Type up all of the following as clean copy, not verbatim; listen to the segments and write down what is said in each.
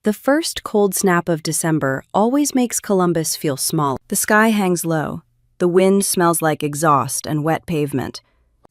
The first cold snap of December always makes Columbus feel small. The sky hangs low, the wind smells like exhaust and wet pavement,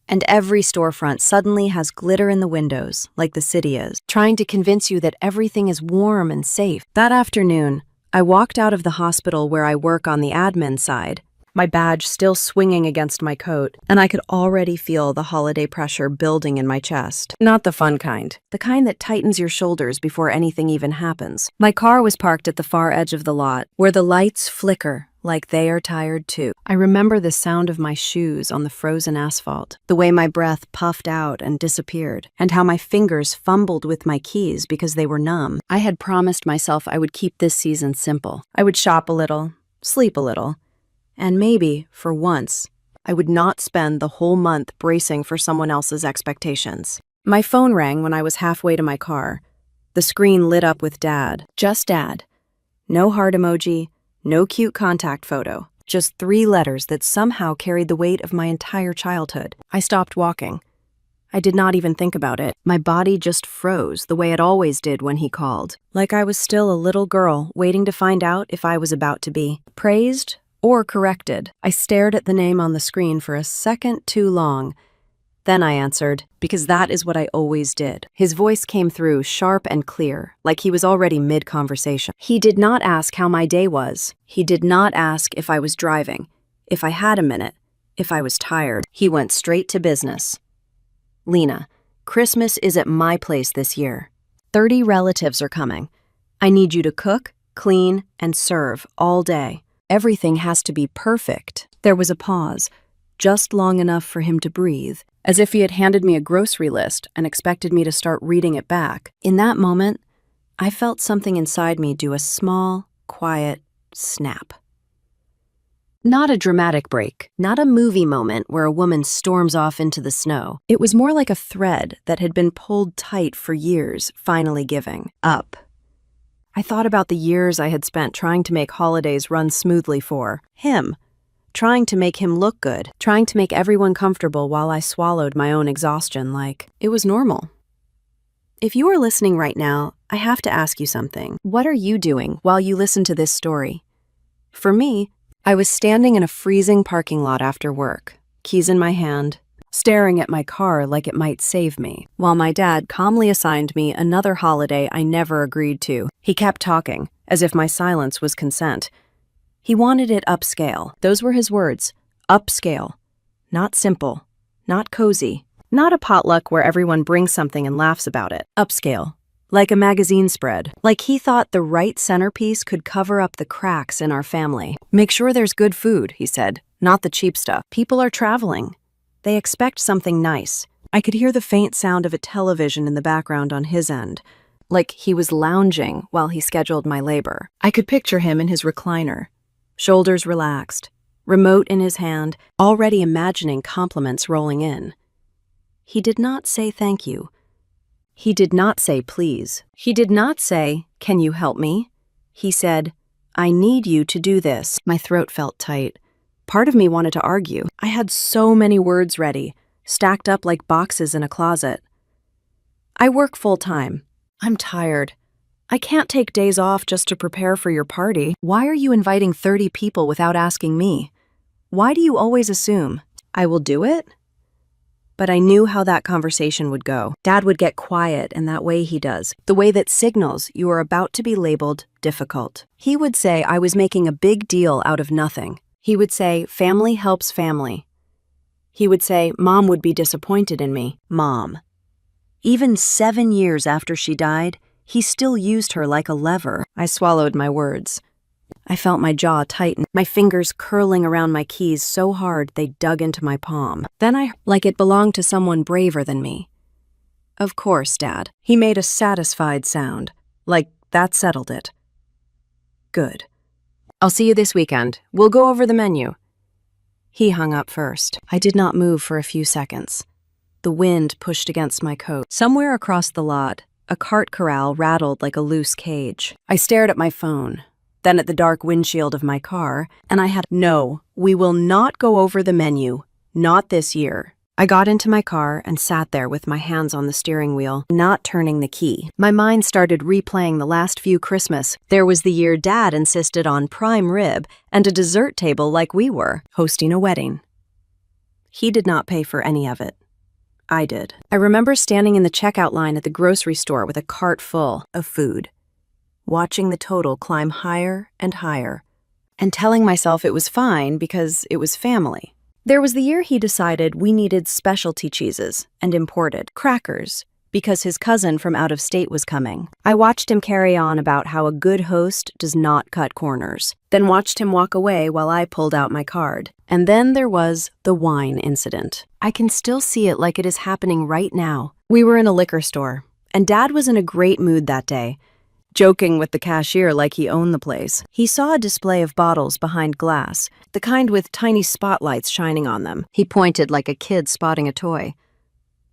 and every storefront suddenly has glitter in the windows, like the city is, trying to convince you that everything is warm and safe. That afternoon, I walked out of the hospital where I work on the admin side, my badge still swinging against my coat, and I could already feel the holiday pressure building in my chest. Not the fun kind, the kind that tightens your shoulders before anything even happens. My car was parked at the far edge of the lot, where the lights flicker like they are tired too. I remember the sound of my shoes on the frozen asphalt, the way my breath puffed out and disappeared, and how my fingers fumbled with my keys because they were numb. I had promised myself I would keep this season simple. I would shop a little, sleep a little, and maybe, for once, I would not spend the whole month bracing for someone else's expectations. My phone rang when I was halfway to my car. The screen lit up with Dad. Just Dad. No heart emoji, no cute contact photo. Just 3 letters that somehow carried the weight of my entire childhood. I stopped walking. I did not even think about it. My body just froze the way it always did when he called. Like I was still a little girl waiting to find out if I was about to be praised or corrected. I stared at the name on the screen for a second too long. Then I answered, because that is what I always did. His voice came through sharp and clear, like he was already mid-conversation. He did not ask how my day was. He did not ask if I was driving, if I had a minute, if I was tired. He went straight to business. Lena, Christmas is at my place this year. 30 relatives are coming. I need you to cook, clean, and serve all day. Everything has to be perfect. There was a pause, just long enough for him to breathe, as if he had handed me a grocery list and expected me to start reading it back. In that moment, I felt something inside me do a small, quiet snap. Not a dramatic break, not a movie moment where a woman storms off into the snow. It was more like a thread that had been pulled tight for years, finally giving up. I thought about the years I had spent trying to make holidays run smoothly for him, trying to make him look good, trying to make everyone comfortable while I swallowed my own exhaustion like it was normal. If you are listening right now, I have to ask you something. What are you doing while you listen to this story? For me, I was standing in a freezing parking lot after work, keys in my hand, staring at my car like it might save me, while my dad calmly assigned me another holiday I never agreed to. He kept talking, as if my silence was consent. He wanted it upscale. Those were his words. Upscale. Not simple. Not cozy. Not a potluck where everyone brings something and laughs about it. Upscale. Like a magazine spread. Like he thought the right centerpiece could cover up the cracks in our family. Make sure there's good food, he said. Not the cheap stuff. People are traveling. They expect something nice. I could hear the faint sound of a television in the background on his end, like he was lounging while he scheduled my labor. I could picture him in his recliner, shoulders relaxed, remote in his hand, already imagining compliments rolling in. He did not say thank you. He did not say please. He did not say, can you help me? He said, I need you to do this. My throat felt tight. Part of me wanted to argue. I had so many words ready, stacked up like boxes in a closet. I work full-time. I'm tired. I can't take days off just to prepare for your party. Why are you inviting 30 people without asking me? Why do you always assume I will do it? But I knew how that conversation would go. Dad would get quiet in that way he does, the way that signals you are about to be labeled difficult. He would say I was making a big deal out of nothing. He would say, family helps family. He would say, Mom would be disappointed in me. Mom. Even 7 years after she died, he still used her like a lever. I swallowed my words. I felt my jaw tighten, my fingers curling around my keys so hard they dug into my palm. Then like it belonged to someone braver than me. Of course, Dad. He made a satisfied sound, like that settled it. Good. I'll see you this weekend. We'll go over the menu. He hung up first. I did not move for a few seconds. The wind pushed against my coat. Somewhere across the lot, a cart corral rattled like a loose cage. I stared at my phone, then at the dark windshield of my car, and I had, no, we will not go over the menu. Not this year. I got into my car and sat there with my hands on the steering wheel, not turning the key. My mind started replaying the last few Christmas. There was the year Dad insisted on prime rib and a dessert table like we were, hosting a wedding. He did not pay for any of it. I did. I remember standing in the checkout line at the grocery store with a cart full of food, watching the total climb higher and higher, and telling myself it was fine because it was family. There was the year he decided we needed specialty cheeses and imported crackers because his cousin from out of state was coming. I watched him carry on about how a good host does not cut corners, then watched him walk away while I pulled out my card. And then there was the wine incident. I can still see it like it is happening right now. We were in a liquor store, and Dad was in a great mood that day, joking with the cashier like he owned the place. He saw a display of bottles behind glass, the kind with tiny spotlights shining on them. He pointed like a kid spotting a toy.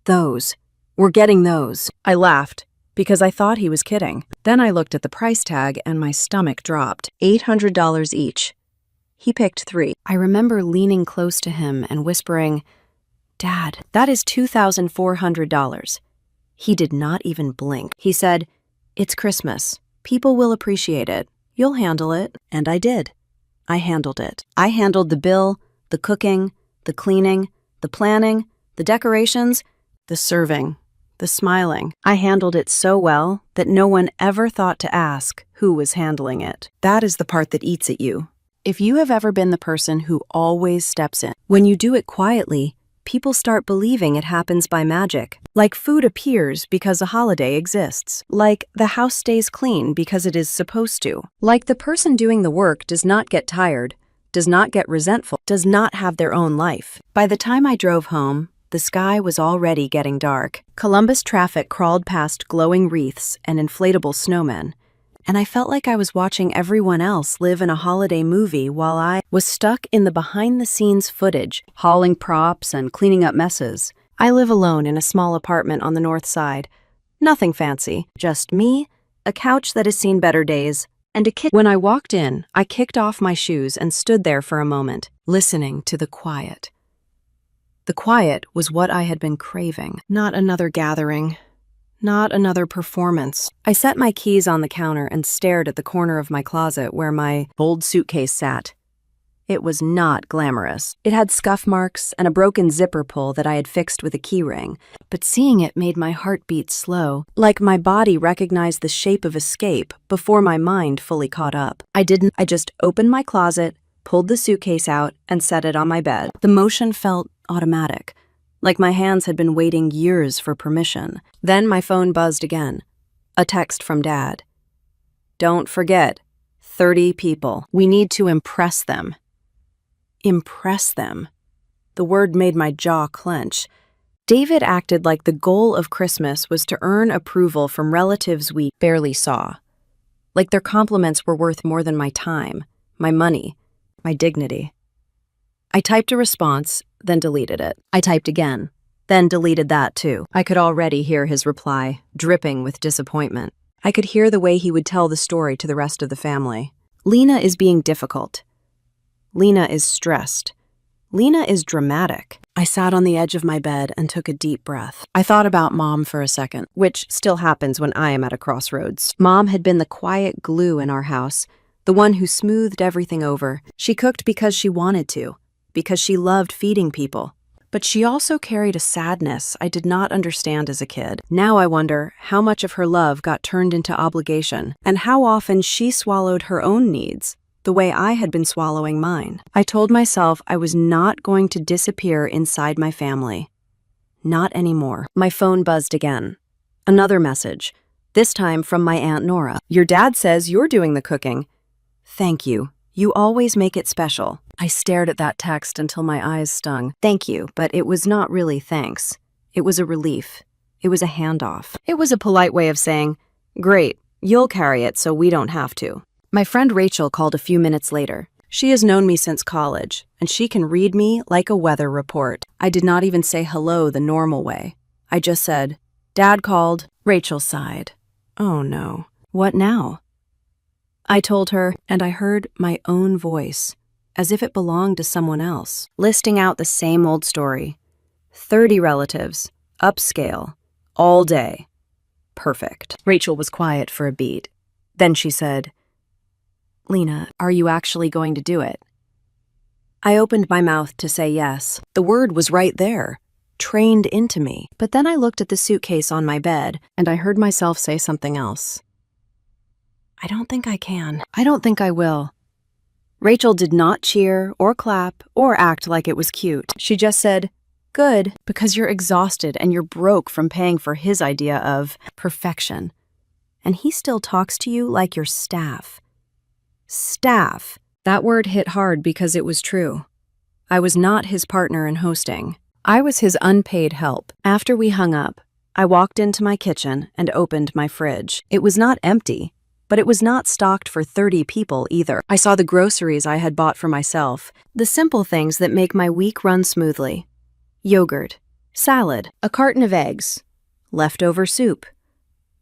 Those. We're getting those. I laughed because I thought he was kidding. Then I looked at the price tag and my stomach dropped. $800 each. He picked 3. I remember leaning close to him and whispering, "Dad, that is $2,400. He did not even blink. He said, "It's Christmas. People will appreciate it. You'll handle it." And I did. I handled it. I handled the bill, the cooking, the cleaning, the planning, the decorations, the serving, the smiling. I handled it so well that no one ever thought to ask who was handling it. That is the part that eats at you. If you have ever been the person who always steps in, when you do it quietly, people start believing it happens by magic. Like food appears because a holiday exists. Like the house stays clean because it is supposed to. Like the person doing the work does not get tired, does not get resentful, does not have their own life. By the time I drove home, the sky was already getting dark. Columbus traffic crawled past glowing wreaths and inflatable snowmen, and I felt like I was watching everyone else live in a holiday movie while I was stuck in the behind-the-scenes footage, hauling props and cleaning up messes. I live alone in a small apartment on the north side. Nothing fancy, just me, a couch that has seen better days, and a kid. When I walked in, I kicked off my shoes and stood there for a moment, listening to the quiet. The quiet was what I had been craving. Not another gathering. Not another performance. I set my keys on the counter and stared at the corner of my closet where my old suitcase sat. It was not glamorous. It had scuff marks and a broken zipper pull that I had fixed with a key ring, but seeing it made my heart beat slow, like my body recognized the shape of escape before my mind fully caught up. I just opened my closet, pulled the suitcase out, and set it on my bed. The motion felt automatic, like my hands had been waiting years for permission. Then my phone buzzed again. A text from Dad. "Don't forget, 30 people. We need to impress them." Impress them. The word made my jaw clench. David acted like the goal of Christmas was to earn approval from relatives we barely saw. Like their compliments were worth more than my time, my money, my dignity. I typed a response, then deleted it. I typed again, then deleted that too. I could already hear his reply, dripping with disappointment. I could hear the way he would tell the story to the rest of the family. Lena is being difficult. Lena is stressed. Lena is dramatic. I sat on the edge of my bed and took a deep breath. I thought about Mom for a second, which still happens when I am at a crossroads. Mom had been the quiet glue in our house, the one who smoothed everything over. She cooked because she wanted to, because she loved feeding people. But she also carried a sadness I did not understand as a kid. Now I wonder how much of her love got turned into obligation, and how often she swallowed her own needs, the way I had been swallowing mine. I told myself I was not going to disappear inside my family. Not anymore. My phone buzzed again. Another message, this time from my Aunt Nora. "Your dad says you're doing the cooking." "Thank you. You always make it special." I stared at that text until my eyes stung. Thank you, but it was not really thanks. It was a relief. It was a handoff. It was a polite way of saying, "Great, you'll carry it so we don't have to." My friend Rachel called a few minutes later. She has known me since college, and she can read me like a weather report. I did not even say hello the normal way. I just said, "Dad called." Rachel sighed. Oh no. What now? I told her, and I heard my own voice, as if it belonged to someone else, listing out the same old story. 30 relatives, upscale, all day. Perfect. Rachel was quiet for a beat. Then she said, "Lena, are you actually going to do it?" I opened my mouth to say yes. The word was right there, trained into me. But then I looked at the suitcase on my bed, and I heard myself say something else. I don't think I can. I don't think I will. Rachel did not cheer or clap or act like it was cute. She just said, "Good, because you're exhausted and you're broke from paying for his idea of perfection. And he still talks to you like your staff." Staff. That word hit hard because it was true. I was not his partner in hosting. I was his unpaid help. After we hung up, I walked into my kitchen and opened my fridge. It was not empty, but it was not stocked for 30 people either. I saw the groceries I had bought for myself, the simple things that make my week run smoothly. Yogurt, salad, a carton of eggs, leftover soup.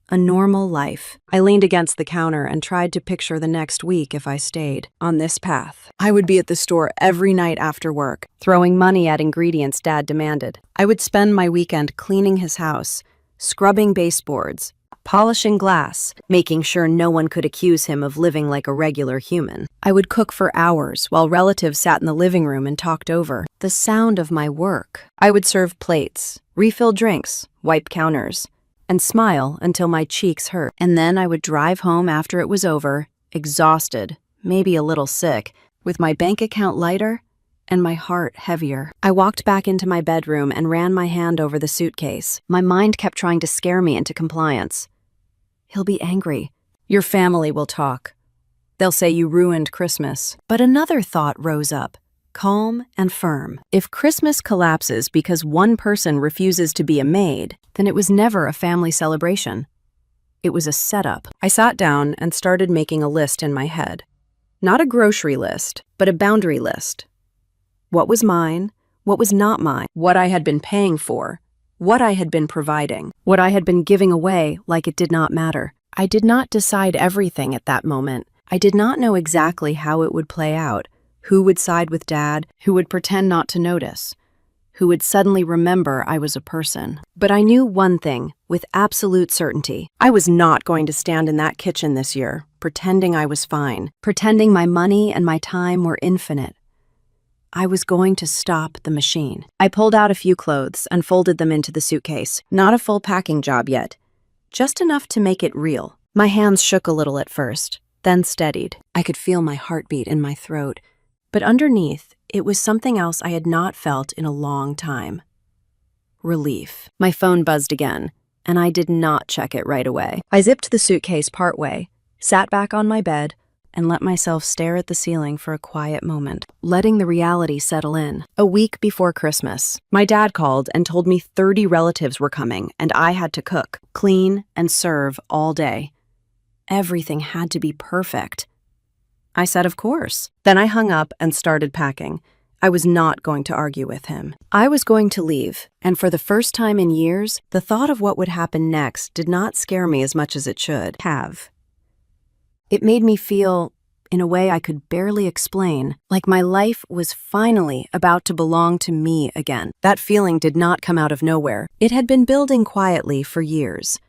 A normal life. I leaned against the counter and tried to picture the next week if I stayed on this path. I would be at the store every night after work, throwing money at ingredients Dad demanded. I would spend my weekend cleaning his house, scrubbing baseboards, polishing glass, making sure no one could accuse him of living like a regular human. I would cook for hours while relatives sat in the living room and talked over the sound of my work. I would serve plates, refill drinks, wipe counters, and smile until my cheeks hurt. And then I would drive home after it was over, exhausted, maybe a little sick, with my bank account lighter and my heart heavier. I walked back into my bedroom and ran my hand over the suitcase. My mind kept trying to scare me into compliance. He'll be angry. Your family will talk. They'll say you ruined Christmas. But another thought rose up, calm and firm. If Christmas collapses because one person refuses to be a maid, then it was never a family celebration. It was a setup. I sat down and started making a list in my head. Not a grocery list, but a boundary list. What was mine? What was not mine? What I had been paying for? What I had been providing? What I had been giving away like it did not matter? I did not decide everything at that moment. I did not know exactly how it would play out. Who would side with Dad? Who would pretend not to notice? Who would suddenly remember I was a person? But I knew one thing with absolute certainty. I was not going to stand in that kitchen this year, pretending I was fine, pretending my money and my time were infinite. I was going to stop the machine. I pulled out a few clothes and folded them into the suitcase. Not a full packing job yet, just enough to make it real. My hands shook a little at first, then steadied. I could feel my heartbeat in my throat. But underneath, it was something else I had not felt in a long time. Relief. My phone buzzed again, and I did not check it right away. I zipped the suitcase partway, sat back on my bed, and let myself stare at the ceiling for a quiet moment, letting the reality settle in. A week before Christmas, my dad called and told me 30 relatives were coming, and I had to cook, clean, and serve all day. Everything had to be perfect. I said, of course. Then I hung up and started packing. I was not going to argue with him. I was going to leave, and for the first time in years, the thought of what would happen next did not scare me as much as it should have. It made me feel, in a way I could barely explain, like my life was finally about to belong to me again. That feeling did not come out of nowhere. It had been building quietly for years,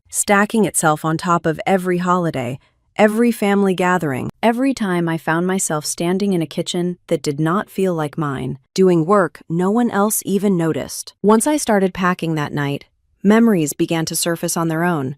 stacking itself on top of every holiday, every family gathering, every time I found myself standing in a kitchen that did not feel like mine, doing work no one else even noticed. Once I started packing that night, memories began to surface on their own.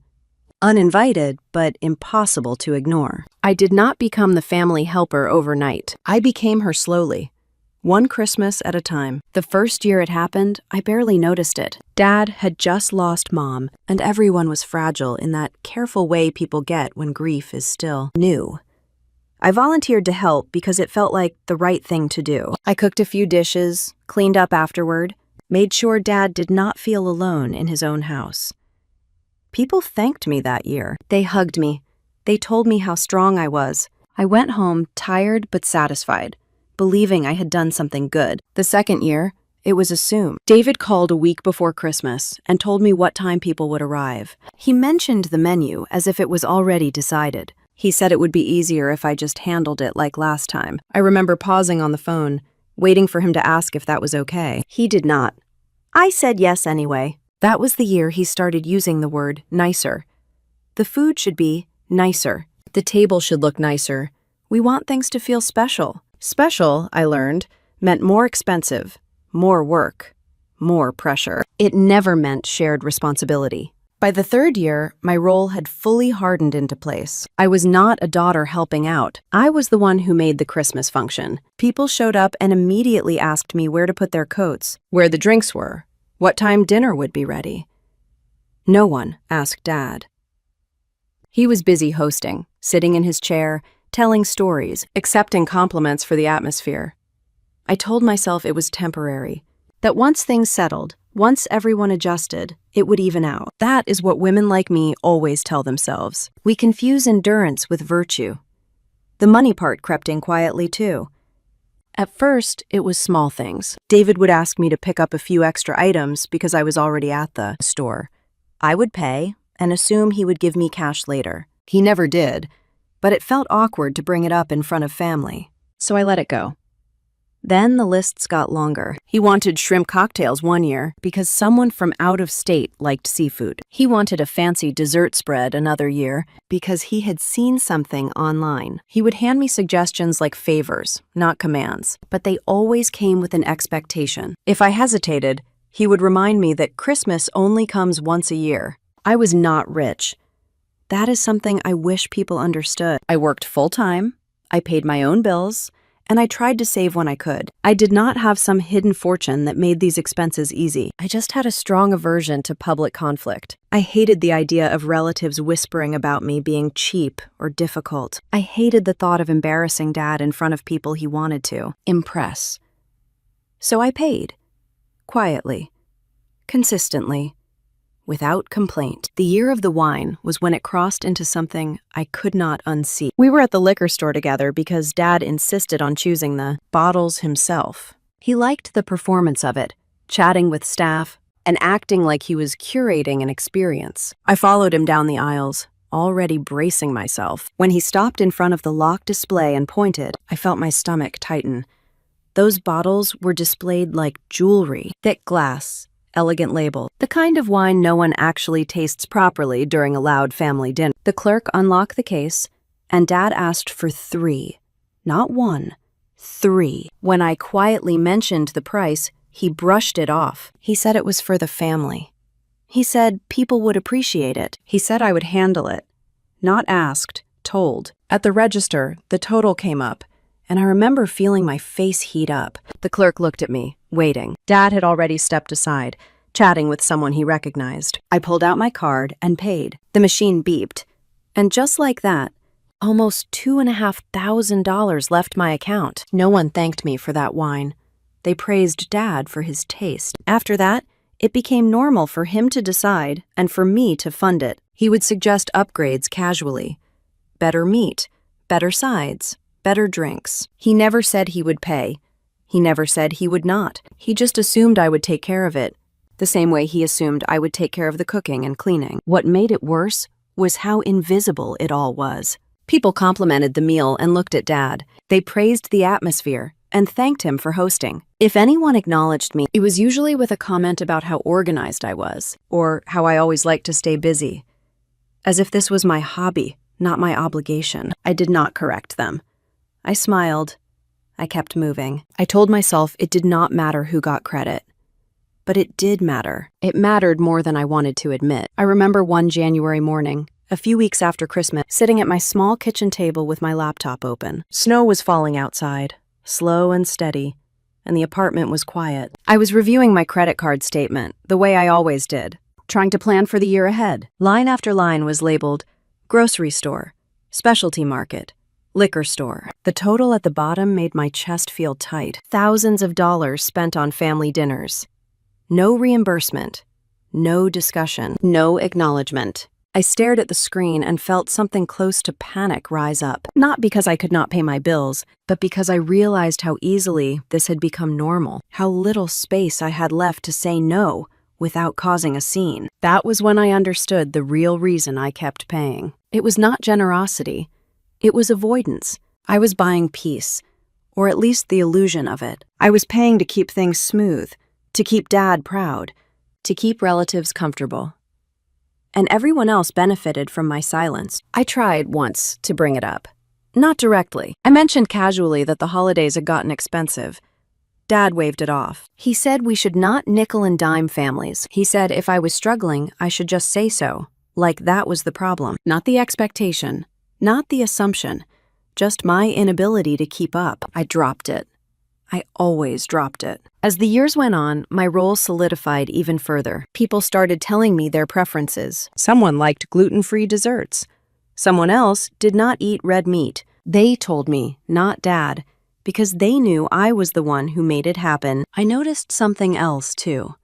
Uninvited, but impossible to ignore. I did not become the family helper overnight. I became her slowly, one Christmas at a time. The first year it happened, I barely noticed it. Dad had just lost Mom, and everyone was fragile in that careful way people get when grief is still new. I volunteered to help because it felt like the right thing to do. I cooked a few dishes, cleaned up afterward, made sure Dad did not feel alone in his own house. People thanked me that year. They hugged me. They told me how strong I was. I went home tired but satisfied, believing I had done something good. The second year, it was assumed. David called a week before Christmas and told me what time people would arrive. He mentioned the menu as if it was already decided. He said it would be easier if I just handled it like last time. I remember pausing on the phone, waiting for him to ask if that was okay. He did not. I said yes anyway. That was the year he started using the word nicer. The food should be nicer. The table should look nicer. We want things to feel special. Special, I learned, meant more expensive, more work, more pressure. It never meant shared responsibility. By the third year, my role had fully hardened into place. I was not a daughter helping out. I was the one who made the Christmas function. People showed up and immediately asked me where to put their coats, where the drinks were, what time dinner would be ready. No one asked Dad. He was busy hosting, sitting in his chair, telling stories, accepting compliments for the atmosphere. I told myself it was temporary, that once things settled, once everyone adjusted, it would even out. That is what women like me always tell themselves. We confuse endurance with virtue. The money part crept in quietly too. At first, it was small things. David would ask me to pick up a few extra items because I was already at the store. I would pay and assume he would give me cash later. He never did, but it felt awkward to bring it up in front of family. So I let it go. Then the lists got longer. He wanted shrimp cocktails one year because someone from out of state liked seafood. He wanted a fancy dessert spread another year because he had seen something online. He would hand me suggestions like favors, not commands, but they always came with an expectation. If I hesitated, he would remind me that Christmas only comes once a year. I was not rich. That is something I wish people understood. I worked full-time, I paid my own bills, and I tried to save when I could. I did not have some hidden fortune that made these expenses easy. I just had a strong aversion to public conflict. I hated the idea of relatives whispering about me being cheap or difficult. I hated the thought of embarrassing Dad in front of people he wanted to impress. So I paid. Quietly. Consistently. Without complaint. The year of the wine was when it crossed into something I could not unsee. We were at the liquor store together because Dad insisted on choosing the bottles himself. He liked the performance of it, chatting with staff, and acting like he was curating an experience. I followed him down the aisles, already bracing myself. When he stopped in front of the locked display and pointed, I felt my stomach tighten. Those bottles were displayed like jewelry, thick glass, elegant label, the kind of wine no one actually tastes properly during a loud family dinner. The clerk unlocked the case, and Dad asked for 3, not 1, 3. When I quietly mentioned the price, he brushed it off. He said it was for the family. He said people would appreciate it. He said I would handle it. Not asked, told. At the register, the total came up, and I remember feeling my face heat up. The clerk looked at me, waiting. Dad had already stepped aside, chatting with someone he recognized. I pulled out my card and paid. The machine beeped. And just like that, almost $2,500 left my account. No one thanked me for that wine. They praised Dad for his taste. After that, it became normal for him to decide and for me to fund it. He would suggest upgrades casually. Better meat, better sides, better drinks. He never said he would pay. He never said he would not. He just assumed I would take care of it, the same way he assumed I would take care of the cooking and cleaning. What made it worse was how invisible it all was. People complimented the meal and looked at Dad. They praised the atmosphere and thanked him for hosting. If anyone acknowledged me, it was usually with a comment about how organized I was, or how I always liked to stay busy. As if this was my hobby, not my obligation. I did not correct them. I smiled. I kept moving. I told myself it did not matter who got credit. But it did matter. It mattered more than I wanted to admit. I remember one January morning, a few weeks after Christmas, sitting at my small kitchen table with my laptop open. Snow was falling outside, slow and steady, and the apartment was quiet. I was reviewing my credit card statement, the way I always did, trying to plan for the year ahead. Line after line was labeled grocery store, specialty market, liquor store. The total at the bottom made my chest feel tight. Thousands of dollars spent on family dinners. No reimbursement. No discussion. No acknowledgement. I stared at the screen and felt something close to panic rise up. Not because I could not pay my bills, but because I realized how easily this had become normal. How little space I had left to say no without causing a scene. That was when I understood the real reason I kept paying. It was not generosity. It was avoidance. I was buying peace, or at least the illusion of it. I was paying to keep things smooth, to keep Dad proud, to keep relatives comfortable. And everyone else benefited from my silence. I tried once to bring it up. Not directly. I mentioned casually that the holidays had gotten expensive. Dad waved it off. He said we should not nickel and dime families. He said if I was struggling, I should just say so, like that was the problem. Not the expectation, not the assumption, just my inability to keep up. I dropped it. I always dropped it. As the years went on, my role solidified even further. People started telling me their preferences. Someone liked gluten-free desserts. Someone else did not eat red meat. They told me, not Dad, because they knew I was the one who made it happen. I noticed something else, too.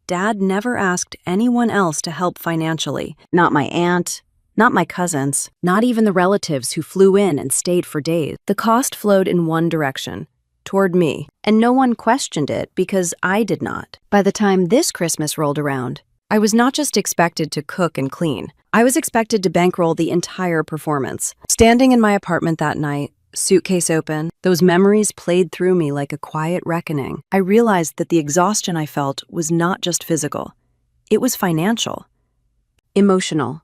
Dad never asked anyone else to help financially. Not my aunt, not my cousins, not even the relatives who flew in and stayed for days. The cost flowed in one direction, toward me, and no one questioned it because I did not. By the time this Christmas rolled around, I was not just expected to cook and clean. I was expected to bankroll the entire performance. Standing in my apartment that night, suitcase open, those memories played through me like a quiet reckoning. I realized that the exhaustion I felt was not just physical. It was financial, emotional,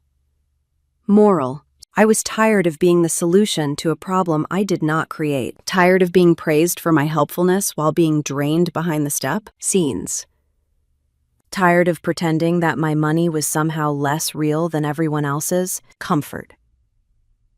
moral. I was tired of being the solution to a problem I did not create. Tired of being praised for my helpfulness while being drained behind the step scenes. Tired of pretending that my money was somehow less real than everyone else's. Comfort.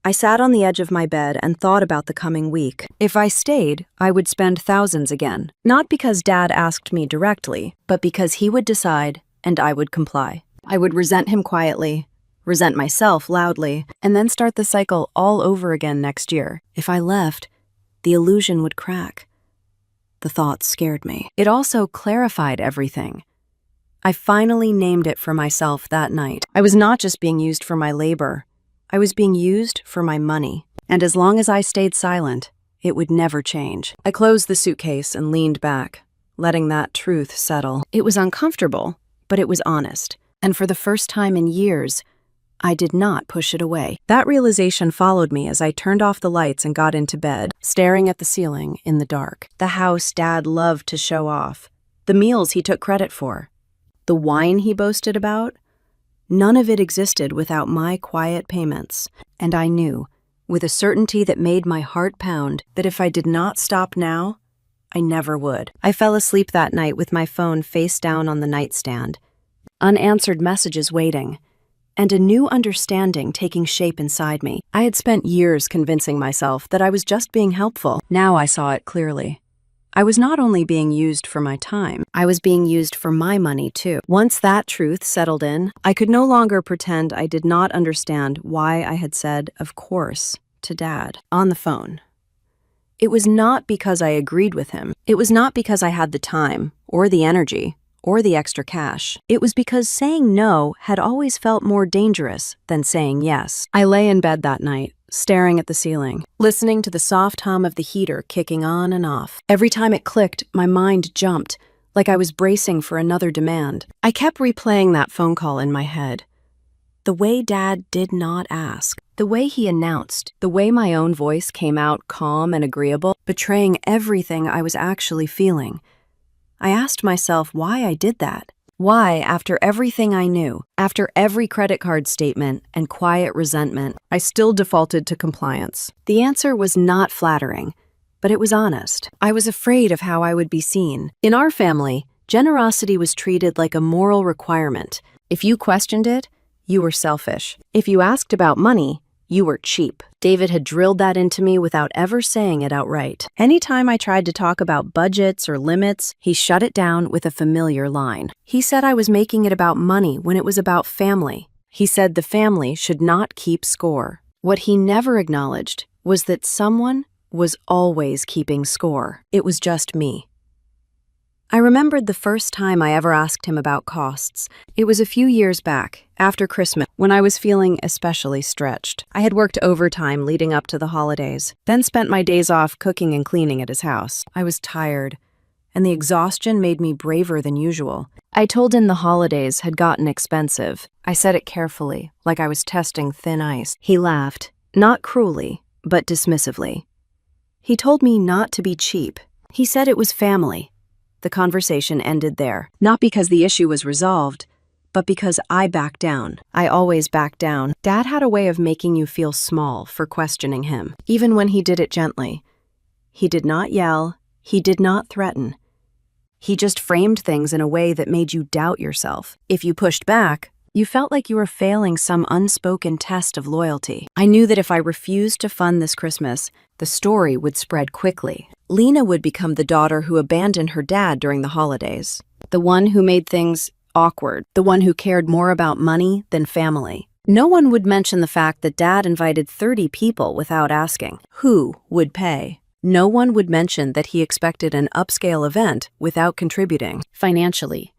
I sat on the edge of my bed and thought about the coming week. If I stayed, I would spend thousands again. Not because Dad asked me directly, but because he would decide and I would comply. I would resent him quietly, resent myself loudly, and then start the cycle all over again next year. If I left, the illusion would crack. The thought scared me. It also clarified everything. I finally named it for myself that night. I was not just being used for my labor. I was being used for my money. And as long as I stayed silent, it would never change. I closed the suitcase and leaned back, letting that truth settle. It was uncomfortable, but it was honest. And for the first time in years, I did not push it away. That realization followed me as I turned off the lights and got into bed, staring at the ceiling in the dark. The house Dad loved to show off. The meals he took credit for. The wine he boasted about. None of it existed without my quiet payments. And I knew, with a certainty that made my heart pound, that if I did not stop now, I never would. I fell asleep that night with my phone face down on the nightstand. Unanswered messages waiting. And a new understanding taking shape inside me. I had spent years convincing myself that I was just being helpful. Now I saw it clearly. I was not only being used for my time, I was being used for my money too. Once that truth settled in, I could no longer pretend I did not understand why I had said, of course, to Dad on the phone. It was not because I agreed with him. It was not because I had the time or the energy or the extra cash. It was because saying no had always felt more dangerous than saying yes. I lay in bed that night, staring at the ceiling, listening to the soft hum of the heater kicking on and off. Every time it clicked, my mind jumped, like I was bracing for another demand. I kept replaying that phone call in my head. The way Dad did not ask, the way he announced, the way my own voice came out calm and agreeable, betraying everything I was actually feeling. I asked myself why I did that. Why, after everything I knew, after every credit card statement and quiet resentment, I still defaulted to compliance. The answer was not flattering, but it was honest. I was afraid of how I would be seen. In our family, generosity was treated like a moral requirement. If you questioned it, you were selfish. If you asked about money, you were cheap. David had drilled that into me without ever saying it outright. Anytime I tried to talk about budgets or limits, he shut it down with a familiar line. He said I was making it about money when it was about family. He said the family should not keep score. What he never acknowledged was that someone was always keeping score. It was just me. I remembered the first time I ever asked him about costs. It was a few years back, after Christmas, when I was feeling especially stretched. I had worked overtime leading up to the holidays, then spent my days off cooking and cleaning at his house. I was tired, and the exhaustion made me braver than usual. I told him the holidays had gotten expensive. I said it carefully, like I was testing thin ice. He laughed, not cruelly, but dismissively. He told me not to be cheap. He said it was family. The conversation ended there. Not because the issue was resolved, but because I backed down. I always backed down. Dad had a way of making you feel small for questioning him, even when he did it gently. He did not yell. He did not threaten. He just framed things in a way that made you doubt yourself. If you pushed back, you felt like you were failing some unspoken test of loyalty. I knew that if I refused to fund this Christmas, the story would spread quickly. Lena would become the daughter who abandoned her dad during the holidays, the one who made things awkward, the one who cared more about money than family. No one would mention the fact that Dad invited 30 people without asking who would pay. No one would mention that he expected an upscale event without contributing financially.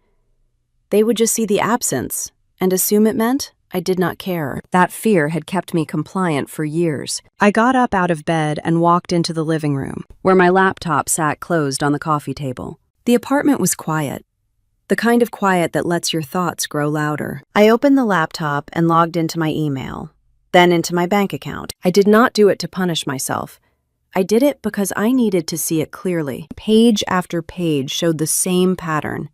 They would just see the absence and assume it meant I did not care. That fear had kept me compliant for years. I got up out of bed and walked into the living room, where my laptop sat closed on the coffee table. The apartment was quiet, the kind of quiet that lets your thoughts grow louder. I opened the laptop and logged into my email, then into my bank account. I did not do it to punish myself. I did it because I needed to see it clearly. Page after page showed the same pattern.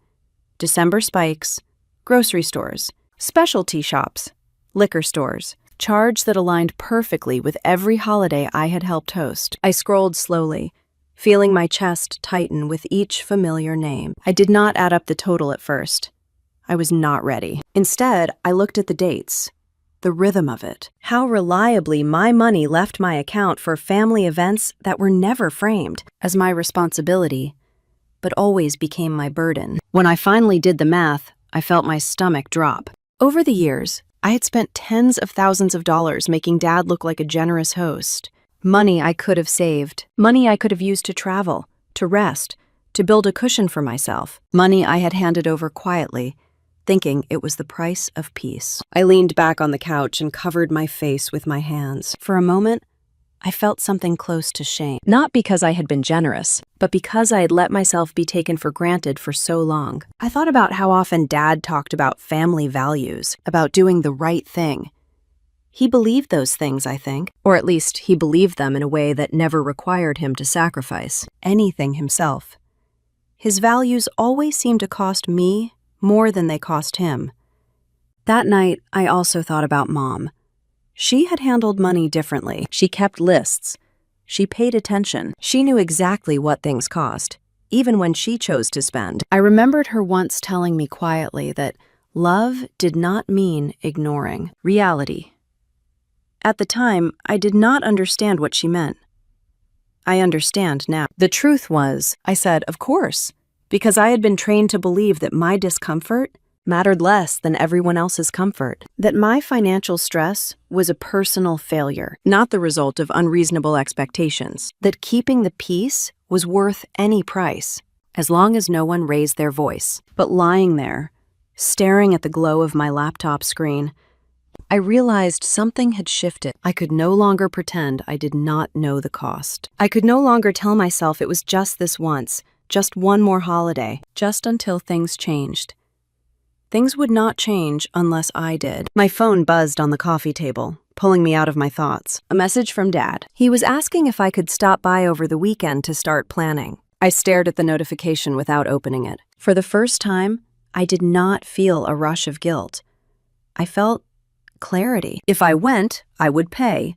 December spikes, grocery stores, specialty shops, liquor stores, charge that aligned perfectly with every holiday I had helped host. I scrolled slowly, feeling my chest tighten with each familiar name. I did not add up the total at first. I was not ready. Instead, I looked at the dates, the rhythm of it, how reliably my money left my account for family events that were never framed as my responsibility, but always became my burden. When I finally did the math, I felt my stomach drop. Over the years, I had spent tens of thousands of dollars making Dad look like a generous host. Money I could have saved, money I could have used to travel, to rest, to build a cushion for myself, money I had handed over quietly, thinking it was the price of peace. I leaned back on the couch and covered my face with my hands. For a moment, I felt something close to shame. Not because I had been generous, but because I had let myself be taken for granted for so long. I thought about how often Dad talked about family values, about doing the right thing. He believed those things, I think, or at least he believed them in a way that never required him to sacrifice anything himself. His values always seemed to cost me more than they cost him. That night, I also thought about Mom. She had handled money differently. She kept lists. She paid attention. She knew exactly what things cost, even when she chose to spend. I remembered her once telling me quietly that love did not mean ignoring reality. At the time, I did not understand what she meant. I understand now. The truth was, I said, of course, because I had been trained to believe that my discomfort mattered less than everyone else's comfort, that my financial stress was a personal failure, not the result of unreasonable expectations, that keeping the peace was worth any price, as long as no one raised their voice. But lying there, staring at the glow of my laptop screen, I realized something had shifted. I could no longer pretend I did not know the cost. I could no longer tell myself it was just this once, just one more holiday, just until things changed. Things would not change unless I did. My phone buzzed on the coffee table, pulling me out of my thoughts. A message from Dad. He was asking if I could stop by over the weekend to start planning. I stared at the notification without opening it. For the first time, I did not feel a rush of guilt. I felt clarity. If I went, I would pay.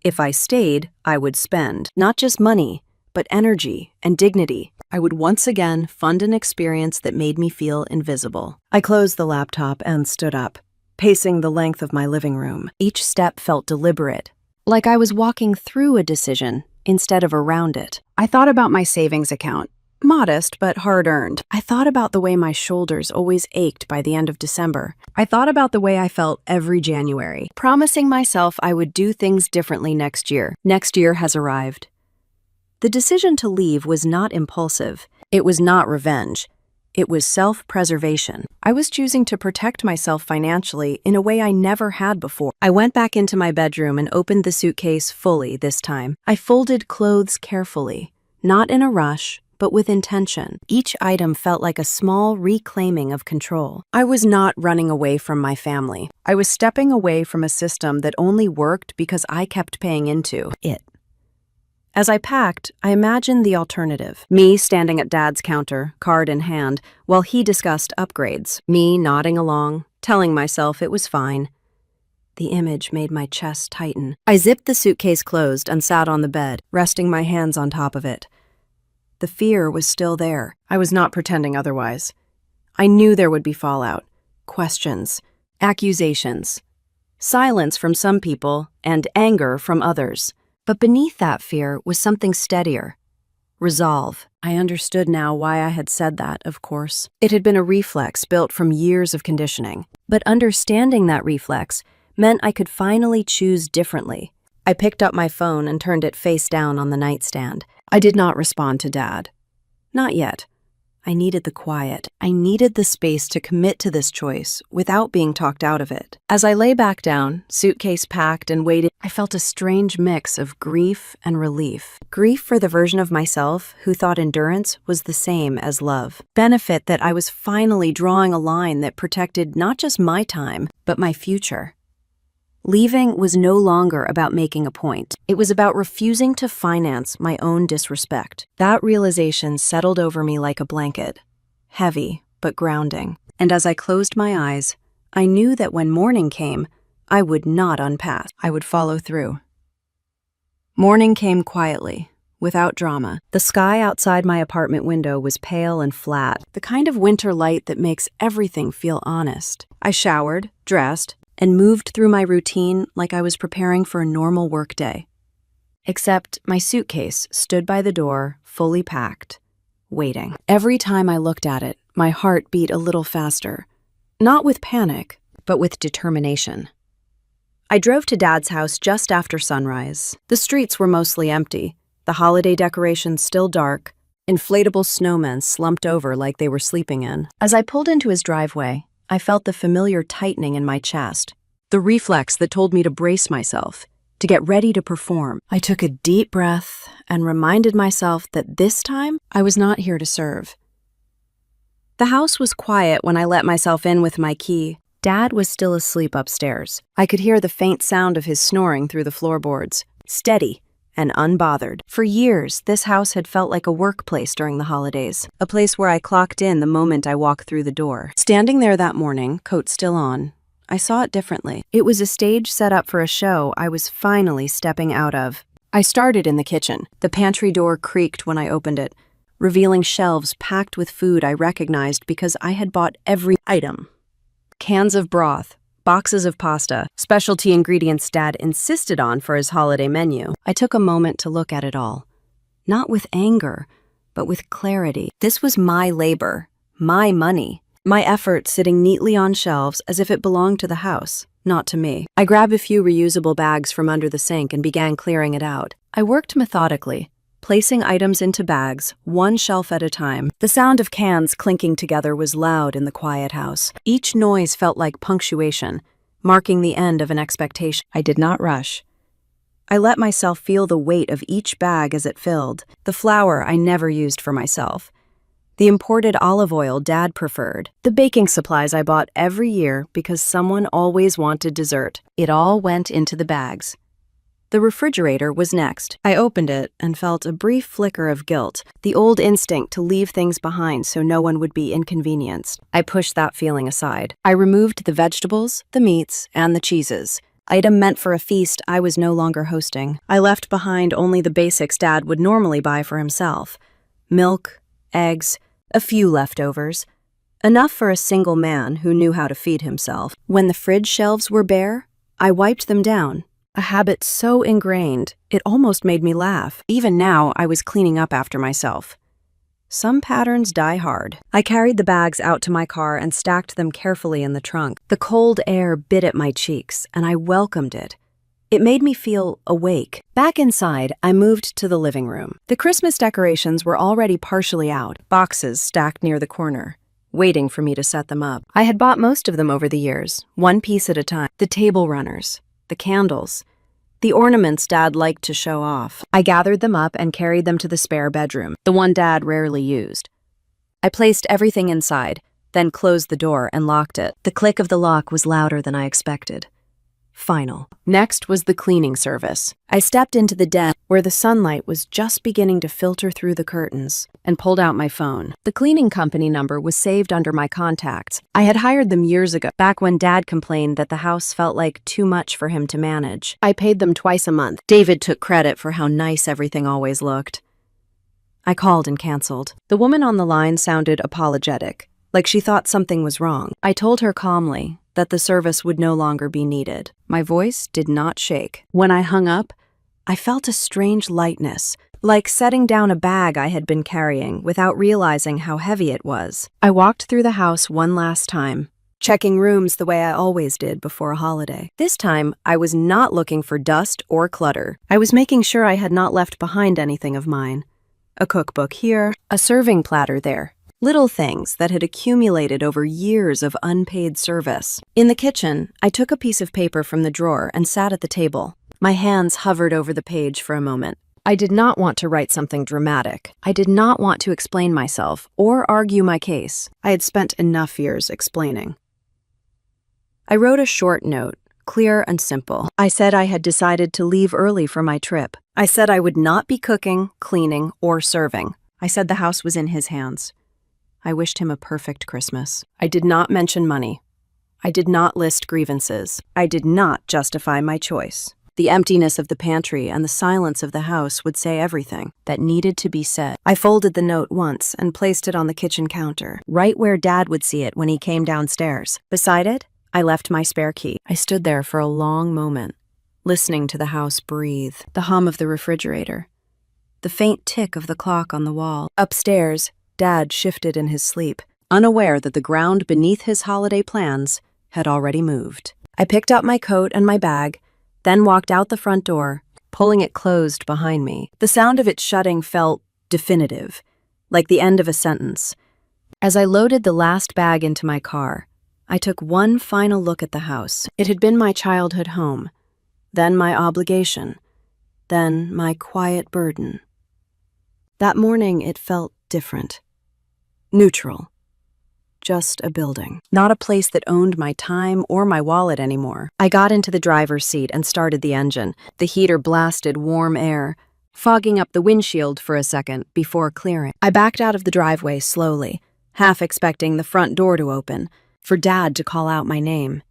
If I stayed, I would spend. Not just money, but energy and dignity. I would once again fund an experience that made me feel invisible. I closed the laptop and stood up, pacing the length of my living room. Each step felt deliberate, like I was walking through a decision instead of around it. I thought about my savings account, modest but hard-earned. I thought about the way my shoulders always ached by the end of December. I thought about the way I felt every January, promising myself I would do things differently next year. Next year has arrived. The decision to leave was not impulsive. It was not revenge. It was self-preservation. I was choosing to protect myself financially in a way I never had before. I went back into my bedroom and opened the suitcase fully this time. I folded clothes carefully, not in a rush, but with intention. Each item felt like a small reclaiming of control. I was not running away from my family. I was stepping away from a system that only worked because I kept paying into it. As I packed, I imagined the alternative. Me standing at Dad's counter, card in hand, while he discussed upgrades. Me nodding along, telling myself it was fine. The image made my chest tighten. I zipped the suitcase closed and sat on the bed, resting my hands on top of it. The fear was still there. I was not pretending otherwise. I knew there would be fallout, questions, accusations, silence from some people, and anger from others. But beneath that fear was something steadier. Resolve. I understood now why I had said that, of course. It had been a reflex built from years of conditioning. But understanding that reflex meant I could finally choose differently. I picked up my phone and turned it face down on the nightstand. I did not respond to Dad. Not yet. I needed the quiet. I needed the space to commit to this choice without being talked out of it. As I lay back down, suitcase packed and waited, I felt a strange mix of grief and relief. Grief for the version of myself who thought endurance was the same as love. Benefit that I was finally drawing a line that protected not just my time, but my future. Leaving was no longer about making a point. It was about refusing to finance my own disrespect. That realization settled over me like a blanket, heavy but grounding. And as I closed my eyes, I knew that when morning came, I would not unpack. I would follow through. Morning came quietly, without drama. The sky outside my apartment window was pale and flat, the kind of winter light that makes everything feel honest. I showered, dressed, and moved through my routine like I was preparing for a normal workday. Except my suitcase stood by the door, fully packed, waiting. Every time I looked at it, my heart beat a little faster. Not with panic, but with determination. I drove to Dad's house just after sunrise. The streets were mostly empty, the holiday decorations still dark, inflatable snowmen slumped over like they were sleeping in. As I pulled into his driveway, I felt the familiar tightening in my chest, the reflex that told me to brace myself, to get ready to perform. I took a deep breath and reminded myself that this time I was not here to serve. The house was quiet when I let myself in with my key. Dad was still asleep upstairs. I could hear the faint sound of his snoring through the floorboards, steady and unbothered. For years, this house had felt like a workplace during the holidays, a place where I clocked in the moment I walked through the door. Standing there that morning, coat still on, I saw it differently. It was a stage set up for a show I was finally stepping out of. I started in the kitchen. The pantry door creaked when I opened it, revealing shelves packed with food I recognized because I had bought every item. Cans of broth, boxes of pasta, specialty ingredients Dad insisted on for his holiday menu. I took a moment to look at it all. Not with anger, but with clarity. This was my labor, my money, my effort sitting neatly on shelves as if it belonged to the house, not to me. I grabbed a few reusable bags from under the sink and began clearing it out. I worked methodically, placing items into bags, one shelf at a time. The sound of cans clinking together was loud in the quiet house. Each noise felt like punctuation, marking the end of an expectation. I did not rush. I let myself feel the weight of each bag as it filled. The flour I never used for myself. The imported olive oil Dad preferred. The baking supplies I bought every year because someone always wanted dessert. It all went into the bags. The refrigerator was next. I opened it and felt a brief flicker of guilt, the old instinct to leave things behind so no one would be inconvenienced. I pushed that feeling aside. I removed the vegetables, the meats, and the cheeses. Item meant for a feast I was no longer hosting. I left behind only the basics Dad would normally buy for himself. Milk, eggs, a few leftovers. Enough for a single man who knew how to feed himself. When the fridge shelves were bare, I wiped them down. A habit so ingrained, it almost made me laugh. Even now, I was cleaning up after myself. Some patterns die hard. I carried the bags out to my car and stacked them carefully in the trunk. The cold air bit at my cheeks, and I welcomed it. It made me feel awake. Back inside, I moved to the living room. The Christmas decorations were already partially out, boxes stacked near the corner, waiting for me to set them up. I had bought most of them over the years, one piece at a time. The table runners, the candles, the ornaments Dad liked to show off. I gathered them up and carried them to the spare bedroom, the one Dad rarely used. I placed everything inside, then closed the door and locked it. The click of the lock was louder than I expected. Final. Next was the cleaning service. I stepped into the den where the sunlight was just beginning to filter through the curtains and pulled out my phone. The cleaning company number was saved under my contacts. I had hired them years ago, back when Dad complained that the house felt like too much for him to manage. I paid them twice a month. David took credit for how nice everything always looked. I called and canceled. The woman on the line sounded apologetic, like she thought something was wrong. I told her calmly that the service would no longer be needed. My voice did not shake. When I hung up, I felt a strange lightness, like setting down a bag I had been carrying without realizing how heavy it was. I walked through the house one last time, checking rooms the way I always did before a holiday. This time, I was not looking for dust or clutter. I was making sure I had not left behind anything of mine. A cookbook here, a serving platter there. Little things that had accumulated over years of unpaid service. In the kitchen, I took a piece of paper from the drawer and sat at the table. My hands hovered over the page for a moment. I did not want to write something dramatic. I did not want to explain myself or argue my case. I had spent enough years explaining. I wrote a short note, clear and simple. I said I had decided to leave early for my trip. I said I would not be cooking, cleaning, or serving. I said the house was in his hands. I wished him a perfect Christmas. I did not mention money. I did not list grievances. I did not justify my choice. The emptiness of the pantry and the silence of the house would say everything that needed to be said. I folded the note once and placed it on the kitchen counter, right where Dad would see it when he came downstairs. Beside it, I left my spare key. I stood there for a long moment, listening to the house breathe, the hum of the refrigerator, the faint tick of the clock on the wall. Upstairs, Dad shifted in his sleep, unaware that the ground beneath his holiday plans had already moved. I picked up my coat and my bag, then walked out the front door, pulling it closed behind me. The sound of it shutting felt definitive, like the end of a sentence. As I loaded the last bag into my car, I took one final look at the house. It had been my childhood home, then my obligation, then my quiet burden. That morning it felt different. Neutral. Just a building. Not a place that owned my time or my wallet anymore. I got into the driver's seat and started the engine. The heater blasted warm air, fogging up the windshield for a second before clearing. I backed out of the driveway slowly, half expecting the front door to open, for Dad to call out my name.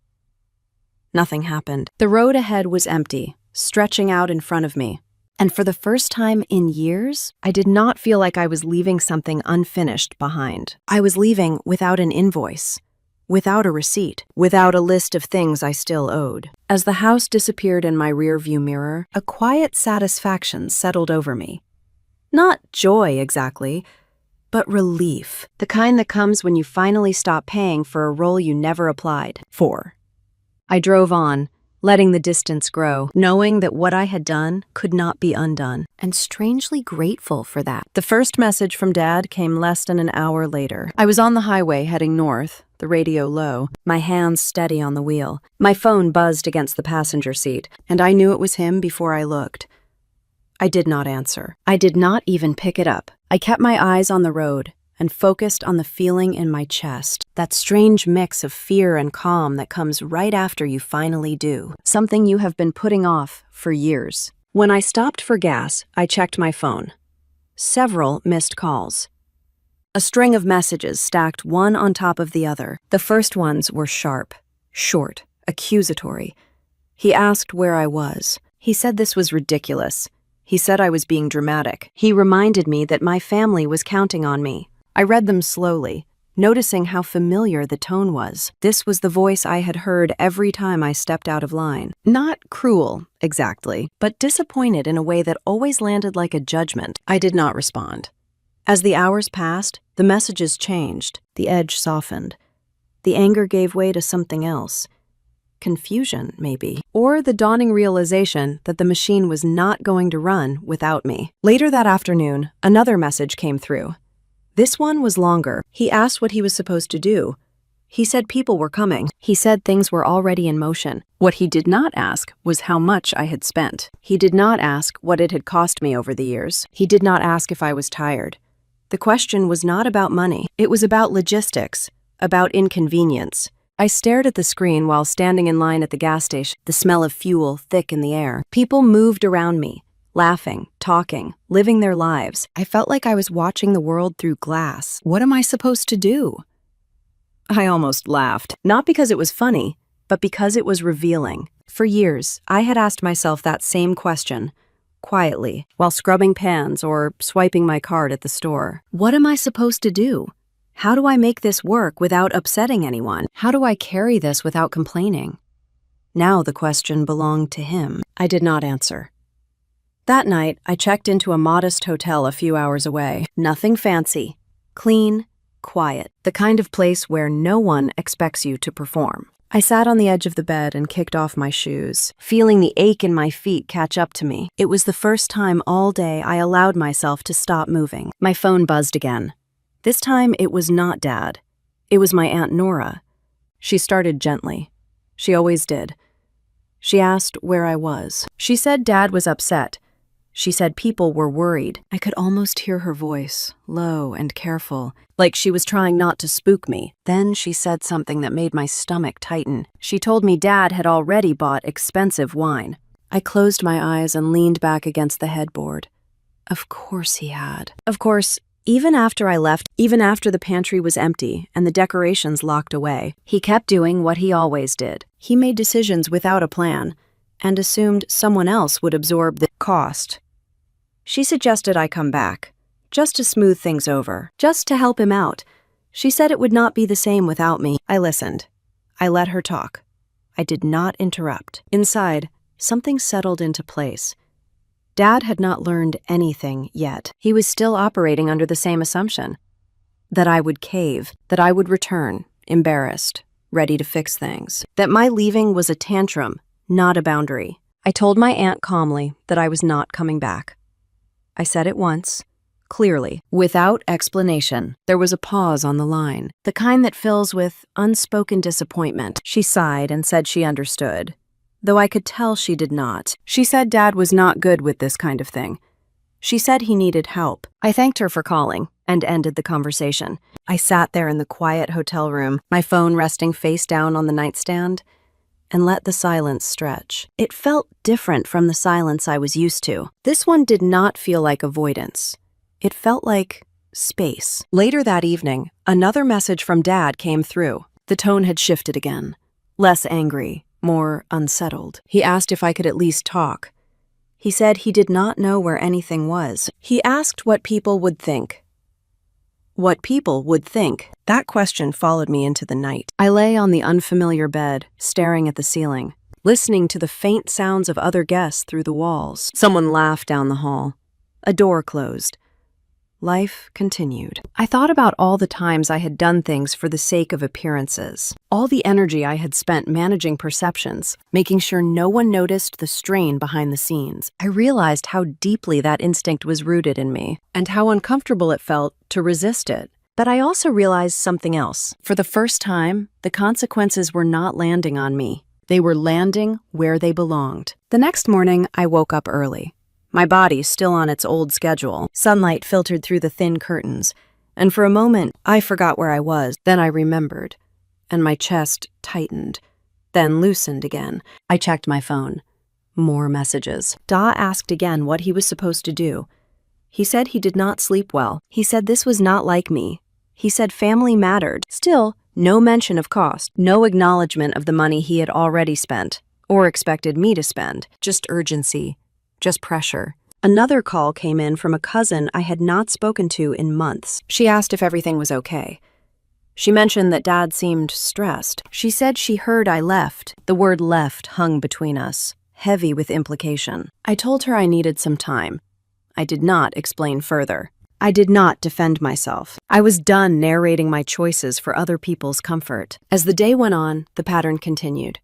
Nothing happened. The road ahead was empty, stretching out in front of me. And for the first time in years, I did not feel like I was leaving something unfinished behind. I was leaving without an invoice, without a receipt, without a list of things I still owed. As the house disappeared in my rearview mirror, a quiet satisfaction settled over me. Not joy exactly, but relief. The kind that comes when you finally stop paying for a role you never applied for. I drove on, letting the distance grow, knowing that what I had done could not be undone, and strangely grateful for that. The first message from Dad came less than an hour later. I was on the highway heading north, the radio low, my hands steady on the wheel. My phone buzzed against the passenger seat, and I knew it was him before I looked. I did not answer. I did not even pick it up. I kept my eyes on the road and focused on the feeling in my chest, that strange mix of fear and calm that comes right after you finally do, something you have been putting off for years. When I stopped for gas, I checked my phone. Several missed calls. A string of messages stacked one on top of the other. The first ones were sharp, short, accusatory. He asked where I was. He said this was ridiculous. He said I was being dramatic. He reminded me that my family was counting on me. I read them slowly, noticing how familiar the tone was. This was the voice I had heard every time I stepped out of line. Not cruel, exactly, but disappointed in a way that always landed like a judgment. I did not respond. As the hours passed, the messages changed. The edge softened. The anger gave way to something else. Confusion, maybe. Or the dawning realization that the machine was not going to run without me. Later that afternoon, another message came through. This one was longer. He asked what he was supposed to do. He said people were coming. He said things were already in motion. What he did not ask was how much I had spent. He did not ask what it had cost me over the years. He did not ask if I was tired. The question was not about money. It was about logistics, about inconvenience, I stared at the screen while standing in line at the gas station, the smell of fuel thick in the air. People moved around me, laughing, talking, living their lives. I felt like I was watching the world through glass. What am I supposed to do? I almost laughed, not because it was funny, but because it was revealing. For years, I had asked myself that same question, quietly, while scrubbing pans or swiping my card at the store. What am I supposed to do? How do I make this work without upsetting anyone? How do I carry this without complaining? Now the question belonged to him. I did not answer. That night, I checked into a modest hotel a few hours away. Nothing fancy. Clean, quiet. The kind of place where no one expects you to perform. I sat on the edge of the bed and kicked off my shoes, feeling the ache in my feet catch up to me. It was the first time all day I allowed myself to stop moving. My phone buzzed again. This time, it was not Dad. It was my Aunt Nora. She started gently. She always did. She asked where I was. She said Dad was upset. She said people were worried. I could almost hear her voice, low and careful, like she was trying not to spook me. Then she said something that made my stomach tighten. She told me Dad had already bought expensive wine. I closed my eyes and leaned back against the headboard. Of course he had. Of course, even after I left, even after the pantry was empty and the decorations locked away, he kept doing what he always did. He made decisions without a plan and assumed someone else would absorb the cost. She suggested I come back, just to smooth things over, just to help him out. She said it would not be the same without me. I listened. I let her talk. I did not interrupt. Inside, something settled into place. Dad had not learned anything yet. He was still operating under the same assumption. That I would cave, that I would return, embarrassed, ready to fix things. That my leaving was a tantrum, not a boundary. I told my aunt calmly that I was not coming back. I said it once, clearly, without explanation. There was a pause on the line, the kind that fills with unspoken disappointment. She sighed and said she understood, though I could tell she did not. She said Dad was not good with this kind of thing. She said he needed help. I thanked her for calling and ended the conversation. I sat there in the quiet hotel room, my phone resting face down on the nightstand, and let the silence stretch. It felt different from the silence I was used to. This one did not feel like avoidance. It felt like space. Later that evening, another message from Dad came through. The tone had shifted again. Less angry, more unsettled. He asked if I could at least talk. He said he did not know where anything was. He asked what people would think. What people would think. That question followed me into the night. I lay on the unfamiliar bed, staring at the ceiling, listening to the faint sounds of other guests through the walls. Someone laughed down the hall. A door closed. Life continued. I thought about all the times I had done things for the sake of appearances, all the energy I had spent managing perceptions, making sure no one noticed the strain behind the scenes. I realized how deeply that instinct was rooted in me, and how uncomfortable it felt to resist it. But I also realized something else. For the first time, the consequences were not landing on me. They were landing where they belonged. The next morning, I woke up early. My body still on its old schedule. Sunlight filtered through the thin curtains, and for a moment, I forgot where I was. Then I remembered, and my chest tightened, then loosened again. I checked my phone. More messages. Da asked again what he was supposed to do. He said he did not sleep well. He said this was not like me. He said family mattered. Still, no mention of cost, no acknowledgement of the money he had already spent, or expected me to spend. Just urgency. Just pressure. Another call came in from a cousin I had not spoken to in months. She asked if everything was okay. She mentioned that Dad seemed stressed. She said she heard I left. The word left hung between us, heavy with implication. I told her I needed some time. I did not explain further. I did not defend myself. I was done narrating my choices for other people's comfort. As the day went on, the pattern continued.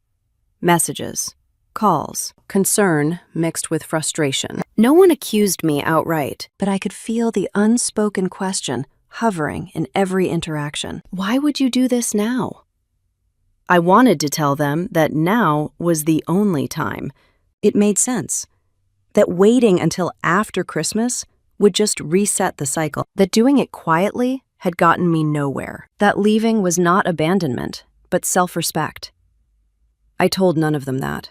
Messages. Calls, concern mixed with frustration. No one accused me outright, but I could feel the unspoken question hovering in every interaction. Why would you do this now? I wanted to tell them that now was the only time. It made sense. That waiting until after Christmas would just reset the cycle. That doing it quietly had gotten me nowhere. That leaving was not abandonment, but self-respect. I told none of them that.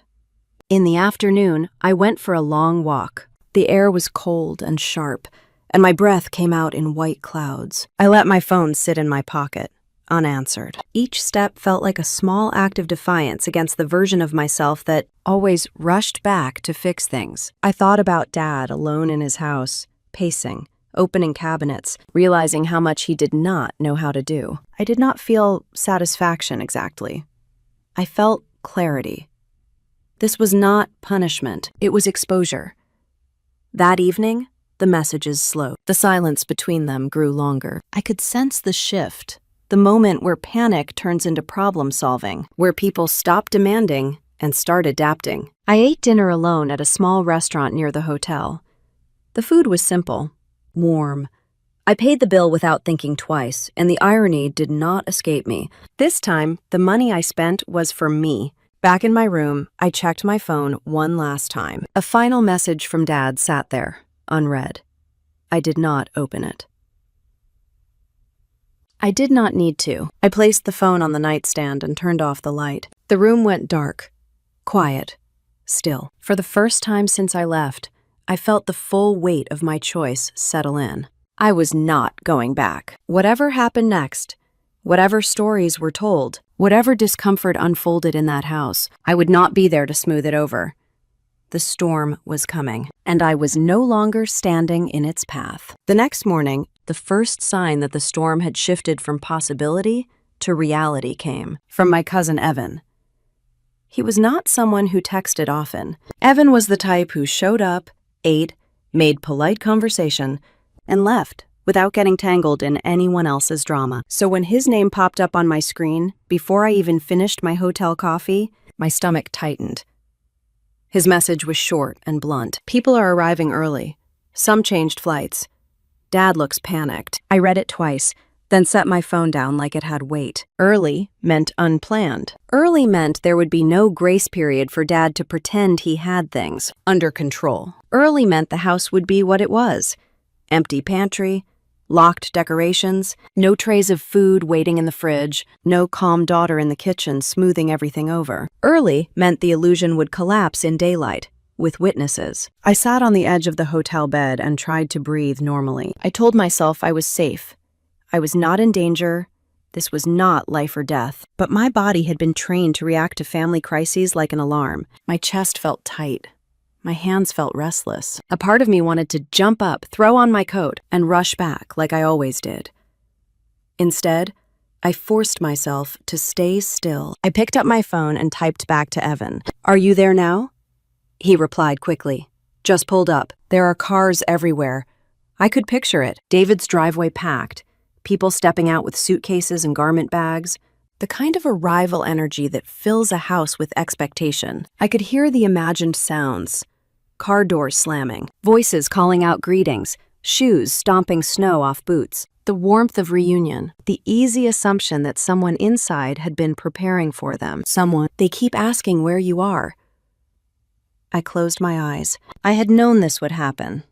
In the afternoon, I went for a long walk. The air was cold and sharp, and my breath came out in white clouds. I let my phone sit in my pocket, unanswered. Each step felt like a small act of defiance against the version of myself that always rushed back to fix things. I thought about Dad alone in his house, pacing, opening cabinets, realizing how much he did not know how to do. I did not feel satisfaction exactly. I felt clarity. This was not punishment, it was exposure. That evening, the messages slowed. The silence between them grew longer. I could sense the shift, the moment where panic turns into problem solving, where people stop demanding and start adapting. I ate dinner alone at a small restaurant near the hotel. The food was simple, warm. I paid the bill without thinking twice, and the irony did not escape me. This time, the money I spent was for me. Back in my room, I checked my phone one last time. A final message from Dad sat there, unread. I did not open it. I did not need to. I placed the phone on the nightstand and turned off the light. The room went dark, quiet, still. For the first time since I left, I felt the full weight of my choice settle in. I was not going back. Whatever happened next, whatever stories were told, whatever discomfort unfolded in that house, I would not be there to smooth it over. The storm was coming, and I was no longer standing in its path. The next morning, the first sign that the storm had shifted from possibility to reality came from my cousin Evan. He was not someone who texted often. Evan was the type who showed up, ate, made polite conversation, and left without getting tangled in anyone else's drama. So when his name popped up on my screen, before I even finished my hotel coffee, my stomach tightened. His message was short and blunt. People are arriving early. Some changed flights. Dad looks panicked. I read it twice, then set my phone down like it had weight. Early meant unplanned. Early meant there would be no grace period for Dad to pretend he had things under control. Early meant the house would be what it was. Empty pantry, locked decorations, no trays of food waiting in the fridge, no calm daughter in the kitchen smoothing everything over. Early meant the illusion would collapse in daylight, with witnesses. I sat on the edge of the hotel bed and tried to breathe normally. I told myself I was safe. I was not in danger. This was not life or death. But my body had been trained to react to family crises like an alarm. My chest felt tight. My hands felt restless. A part of me wanted to jump up, throw on my coat, and rush back like I always did. Instead, I forced myself to stay still. I picked up my phone and typed back to Evan. "Are you there now?" He replied quickly. "Just pulled up. There are cars everywhere." I could picture it. David's driveway packed, people stepping out with suitcases and garment bags. The kind of arrival energy that fills a house with expectation. I could hear the imagined sounds. Car doors slamming, voices calling out greetings, shoes stomping snow off boots. The warmth of reunion, the easy assumption that someone inside had been preparing for them. Someone. They keep asking where you are. I closed my eyes. I had known this would happen.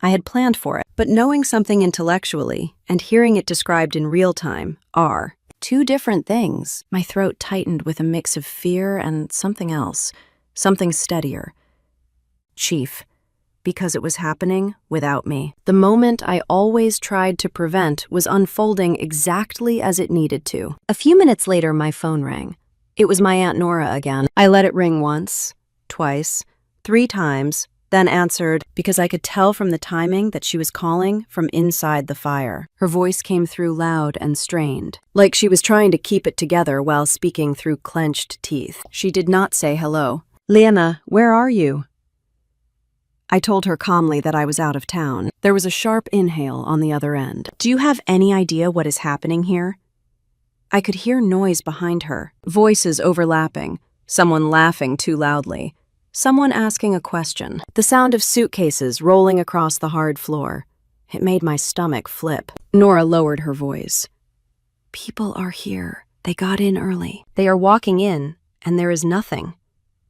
I had planned for it. But knowing something intellectually and hearing it described in real time are two different things. My throat tightened with a mix of fear and something else, something steadier. Chief, because it was happening without me. The moment I always tried to prevent was unfolding exactly as it needed to. A few minutes later, my phone rang. It was my Aunt Nora again. I let it ring once, twice, 3 times, then answered because I could tell from the timing that she was calling from inside the fire. Her voice came through loud and strained, like she was trying to keep it together while speaking through clenched teeth. She did not say hello. "Lena, where are you?" I told her calmly that I was out of town. There was a sharp inhale on the other end. "Do you have any idea what is happening here?" I could hear noise behind her, voices overlapping, someone laughing too loudly, someone asking a question, the sound of suitcases rolling across the hard floor. It made my stomach flip. Nora lowered her voice. "People are here. They got in early. They are walking in, and there is nothing.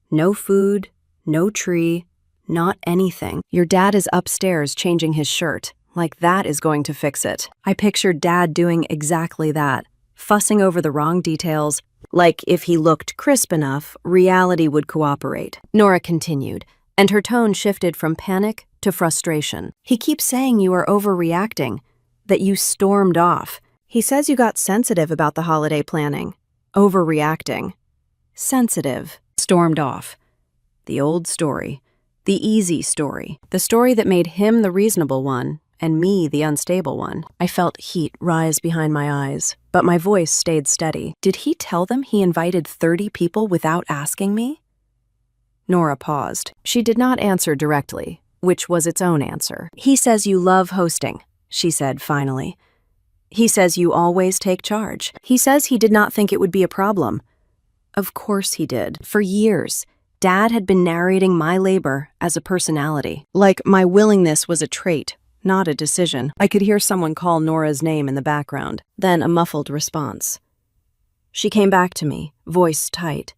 No food, no tree, not anything. Your dad is upstairs changing his shirt, like that is going to fix it." I pictured Dad doing exactly that, fussing over the wrong details, Like if he looked crisp enough, reality would cooperate. Nora continued, and her tone shifted from panic to frustration. He keeps saying you are overreacting, that you stormed off. He says you got sensitive about the holiday planning. Overreacting. Sensitive. Stormed off. The old story. The easy story. The story that made him the reasonable one and me the unstable one. I felt heat rise behind my eyes, but my voice stayed steady. Did he tell them he invited 30 people without asking me? Nora paused. She did not answer directly, which was its own answer. He says you love hosting, she said finally. He says you always take charge. He says he did not think it would be a problem. Of course he did. For years, Dad had been narrating my labor as a personality, like my willingness was a trait, not a decision. I could hear someone call Nora's name in the background, then a muffled response. She came back to me, voice tight.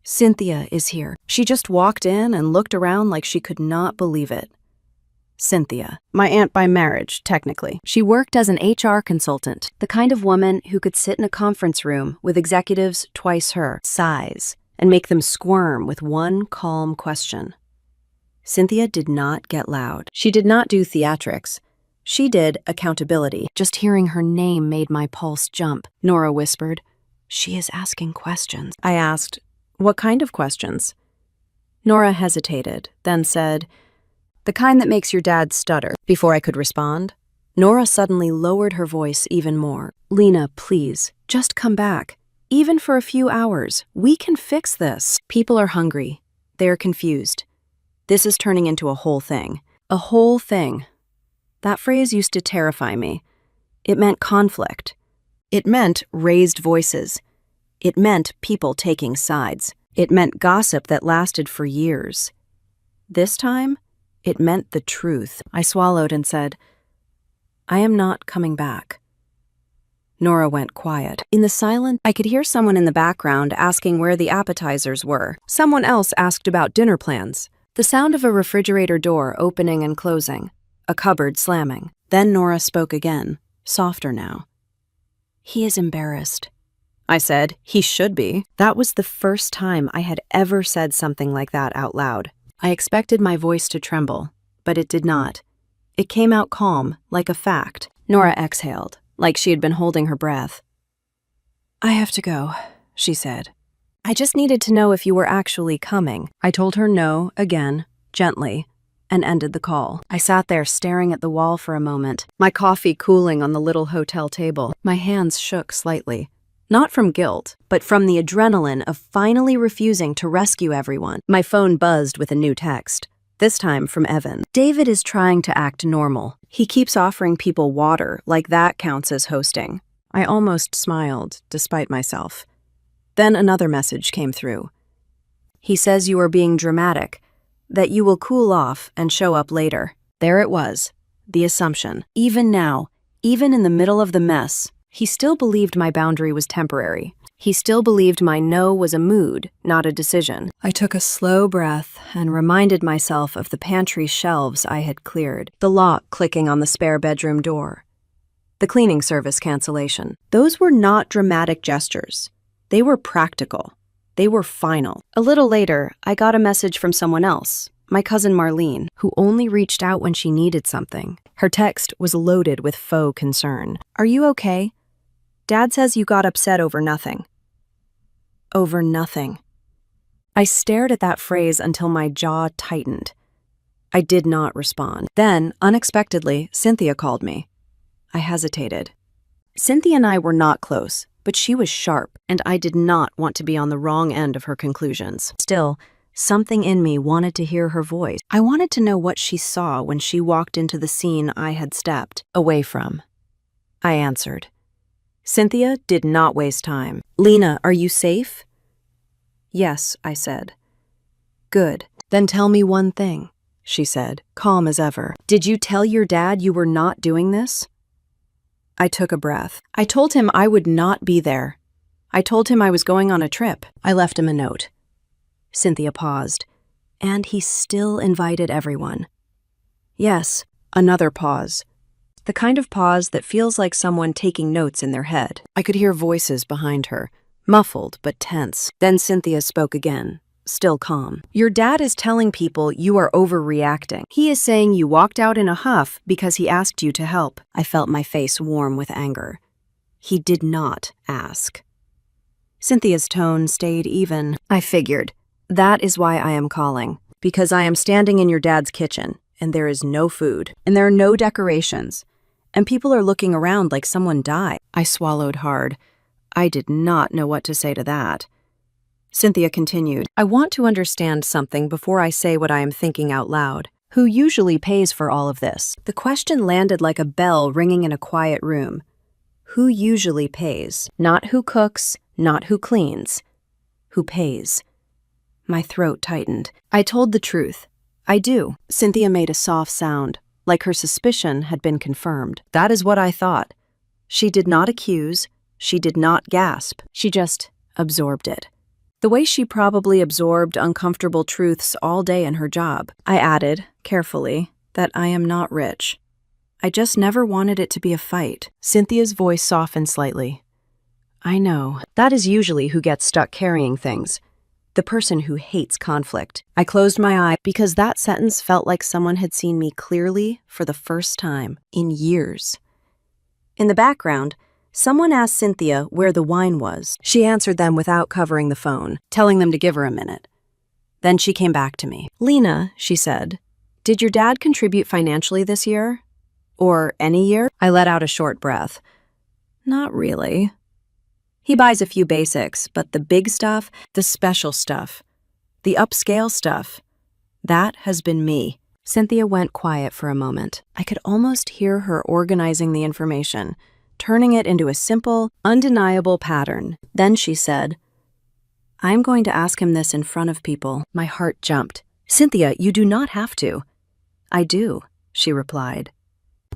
Cynthia is here. She just walked in and looked around like she could not believe it. Cynthia, my aunt by marriage, technically. She worked as an HR consultant, the kind of woman who could sit in a conference room with executives twice her size and make them squirm with one calm question. Cynthia did not get loud. She did not do theatrics. She did accountability. Just hearing her name made my pulse jump. Nora whispered, "She is asking questions." I asked, "What kind of questions?" Nora hesitated, then said, "The kind that makes your dad stutter." Before I could respond, Nora suddenly lowered her voice even more. "Lena, please, just come back. Even for a few hours. We can fix this. People are hungry. They are confused. This is turning into a whole thing. A whole thing." That phrase used to terrify me. It meant conflict. It meant raised voices. It meant people taking sides. It meant gossip that lasted for years. This time, it meant the truth. I swallowed and said, "I am not coming back." Nora went quiet. In the silence, I could hear someone in the background asking where the appetizers were. Someone else asked about dinner plans. The sound of a refrigerator door opening and closing, a cupboard slamming. Then Nora spoke again, softer now. "He is embarrassed." I said, "He should be." That was the first time I had ever said something like that out loud. I expected my voice to tremble, but it did not. It came out calm, like a fact. Nora exhaled, like she had been holding her breath. "I have to go," she said. "I just needed to know if you were actually coming." I told her no again, gently, and ended the call. I sat there staring at the wall for a moment, my coffee cooling on the little hotel table. My hands shook slightly. Not from guilt, but from the adrenaline of finally refusing to rescue everyone. My phone buzzed with a new text, this time from Evan. "David is trying to act normal. He keeps offering people water, like that counts as hosting." I almost smiled, despite myself. Then another message came through. "He says you are being dramatic, that you will cool off and show up later." There it was, the assumption. Even now, even in the middle of the mess, he still believed my boundary was temporary. He still believed my no was a mood, not a decision. I took a slow breath and reminded myself of the pantry shelves I had cleared, the lock clicking on the spare bedroom door, the cleaning service cancellation. Those were not dramatic gestures. They were practical. They were final. A little later, I got a message from someone else, my cousin Marlene, who only reached out when she needed something. Her text was loaded with faux concern. "Are you okay? Dad says you got upset over nothing." Over nothing. I stared at that phrase until my jaw tightened. I did not respond. Then, unexpectedly, Cynthia called me. I hesitated. Cynthia and I were not close, but she was sharp, and I did not want to be on the wrong end of her conclusions. Still, something in me wanted to hear her voice. I wanted to know what she saw when she walked into the scene I had stepped away from. I answered. Cynthia did not waste time. "Lena, are you safe?" "Yes," I said. "Good. Then tell me one thing," she said, calm as ever. "Did you tell your dad you were not doing this?" I took a breath. I told him I would not be there. I told him I was going on a trip. I left him a note. Cynthia paused. "And he still invited everyone." Yes, another pause. The kind of pause that feels like someone taking notes in their head. I could hear voices behind her, muffled but tense. Then Cynthia spoke again, still calm. Your dad is telling people you are overreacting. He is saying you walked out in a huff because he asked you to help. I felt my face warm with anger. He did not ask. Cynthia's tone stayed even. I figured. That is why I am calling. Because I am standing in your dad's kitchen, and there is no food, and there are no decorations, and people are looking around like someone died. I swallowed hard. I did not know what to say to that. Cynthia continued, I want to understand something before I say what I am thinking out loud. Who usually pays for all of this? The question landed like a bell ringing in a quiet room. Who usually pays? Not who cooks, not who cleans. Who pays? My throat tightened. I told the truth. I do. Cynthia made a soft sound, like her suspicion had been confirmed. That is what I thought. She did not accuse. She did not gasp. She just absorbed it. The way she probably absorbed uncomfortable truths all day in her job. I added, carefully, that I am not rich. I just never wanted it to be a fight. Cynthia's voice softened slightly. I know. That is usually who gets stuck carrying things. The person who hates conflict. I closed my eye because that sentence felt like someone had seen me clearly for the first time in years. In the background, someone asked Cynthia where the wine was. She answered them without covering the phone, telling them to give her a minute. Then she came back to me. Lena, she said, did your dad contribute financially this year? Or any year? I let out a short breath. Not really. He buys a few basics, but the big stuff, the special stuff, the upscale stuff, that has been me. Cynthia went quiet for a moment. I could almost hear her organizing the information, turning it into a simple, undeniable pattern. Then she said, I'm going to ask him this in front of people. My heart jumped. Cynthia, you do not have to. I do, she replied.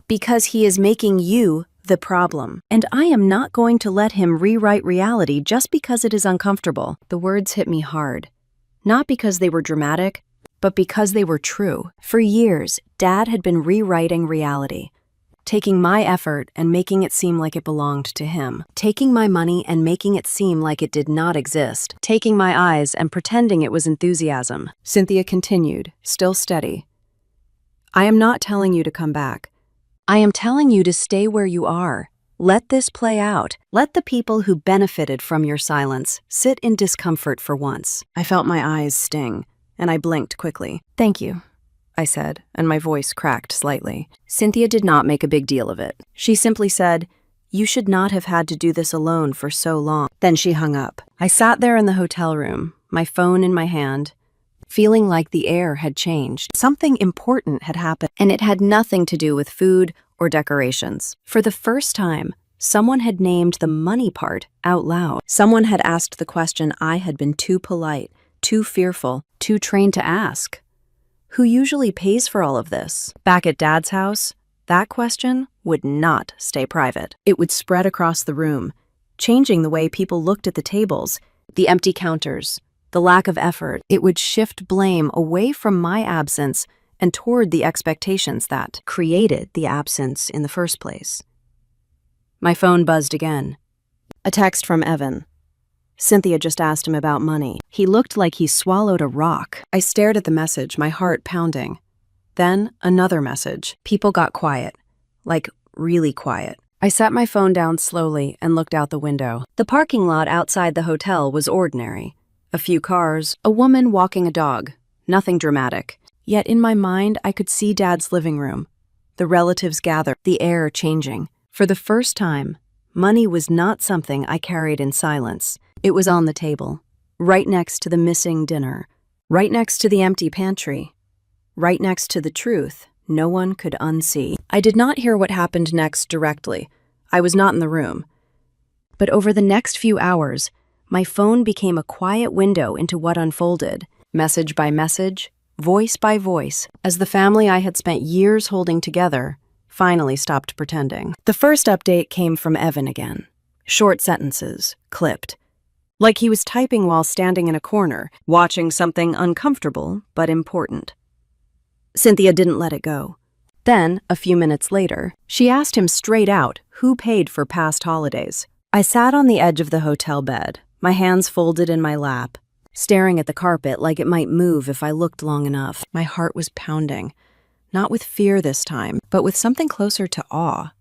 Because he is making you the problem, and I am not going to let him rewrite reality just because it is uncomfortable. The words hit me hard, not because they were dramatic, but because they were true. For years, Dad had been rewriting reality, taking my effort and making it seem like it belonged to him, taking my money and making it seem like it did not exist, taking my eyes and pretending it was enthusiasm. Cynthia continued, still steady. I am not telling you to come back. I am telling you to stay where you are. Let this play out. Let the people who benefited from your silence sit in discomfort for once. I felt my eyes sting, and I blinked quickly. Thank you, I said, and my voice cracked slightly. Cynthia did not make a big deal of it. She simply said, you should not have had to do this alone for so long. Then she hung up. I sat there in the hotel room, my phone in my hand, feeling like the air had changed. Something important had happened, and it had nothing to do with food or decorations. For the first time, someone had named the money part out loud. Someone had asked the question I had been too polite, too fearful, too trained to ask. Who usually pays for all of this? Back at Dad's house, that question would not stay private. It would spread across the room, changing the way people looked at the tables, the empty counters, the lack of effort. It would shift blame away from my absence and toward the expectations that created the absence in the first place. My phone buzzed again. A text from Evan. Cynthia just asked him about money. He looked like he swallowed a rock. I stared at the message, my heart pounding. Then another message. People got quiet, like really quiet. I set my phone down slowly and looked out the window. The parking lot outside the hotel was ordinary. A few cars, a woman walking a dog, nothing dramatic. Yet in my mind, I could see Dad's living room. The relatives gathered, the air changing. For the first time, money was not something I carried in silence. It was on the table, right next to the missing dinner, right next to the empty pantry, right next to the truth no one could unsee. I did not hear what happened next directly. I was not in the room. But over the next few hours, my phone became a quiet window into what unfolded, message by message, voice by voice, as the family I had spent years holding together finally stopped pretending. The first update came from Evan again. Short sentences, clipped. Like he was typing while standing in a corner, watching something uncomfortable but important. Cynthia didn't let it go. Then, a few minutes later, she asked him straight out who paid for past holidays. I sat on the edge of the hotel bed, my hands folded in my lap, staring at the carpet like it might move if I looked long enough. My heart was pounding, not with fear this time, but with something closer to awe.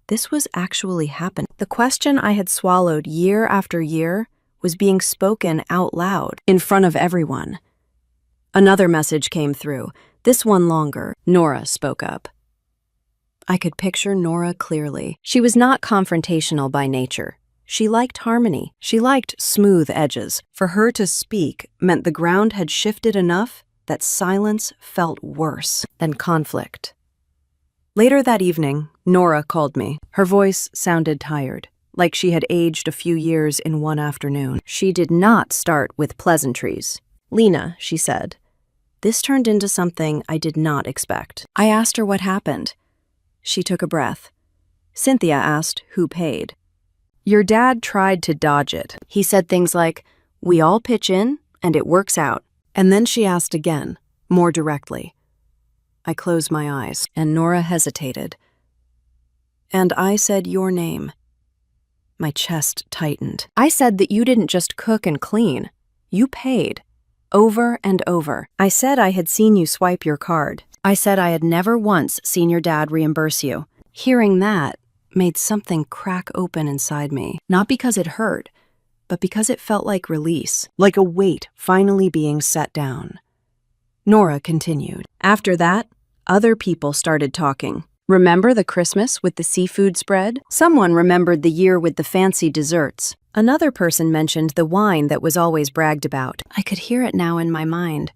This was actually happening. The question I had swallowed year after year was being spoken out loud, in front of everyone. Another message came through, this one longer. Nora spoke up. I could picture Nora clearly. She was not confrontational by nature. She liked harmony. She liked smooth edges. For her to speak meant the ground had shifted enough that silence felt worse than conflict. Later that evening, Nora called me. Her voice sounded tired, like she had aged a few years in one afternoon. She did not start with pleasantries. "Lena," she said. This turned into something I did not expect. I asked her what happened. She took a breath. Cynthia asked who paid. "Your dad tried to dodge it. He said things like, 'We all pitch in, and it works out.'" And then she asked again, more directly. I closed my eyes, and Nora hesitated. "And I said your name." My chest tightened. "I said that you didn't just cook and clean. You paid. Over and over. I said I had seen you swipe your card. I said I had never once seen your dad reimburse you." Hearing that made something crack open inside me, not because it hurt, but because it felt like release, like a weight finally being set down. Nora continued. "After that, other people started talking. Remember the Christmas with the seafood spread? Someone remembered the year with the fancy desserts. Another person mentioned the wine that was always bragged about. I could hear it now in my mind.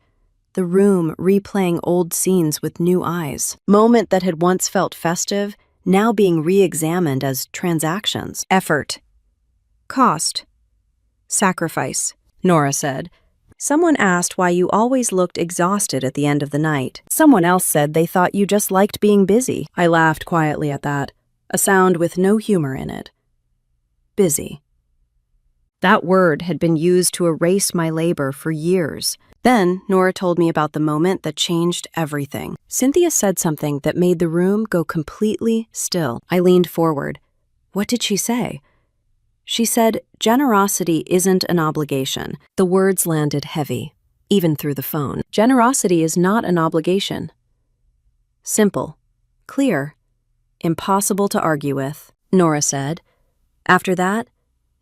The room replaying old scenes with new eyes. Moment that had once felt festive, now being re-examined as transactions. Effort. Cost. Sacrifice, Nora said. Someone asked why you always looked exhausted at the end of the night. Someone else said they thought you just liked being busy. I laughed quietly at that, a sound with no humor in it. Busy. That word had been used to erase my labor for years. Then, Nora told me about the moment that changed everything. Cynthia said something that made the room go completely still. I leaned forward. What did she say? She said, "Generosity isn't an obligation." The words landed heavy, even through the phone. Generosity is not an obligation. Simple, clear, impossible to argue with, Nora said. After that,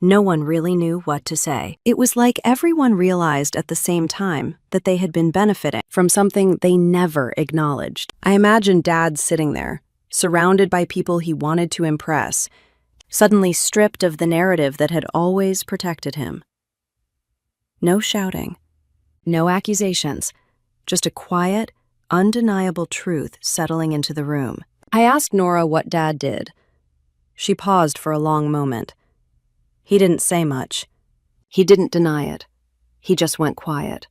no one really knew what to say. It was like everyone realized at the same time that they had been benefiting from something they never acknowledged. I imagined Dad sitting there, surrounded by people he wanted to impress, suddenly stripped of the narrative that had always protected him. No shouting, no accusations, just a quiet, undeniable truth settling into the room. I asked Nora what Dad did. She paused for a long moment. He didn't say much. He didn't deny it. He just went quiet.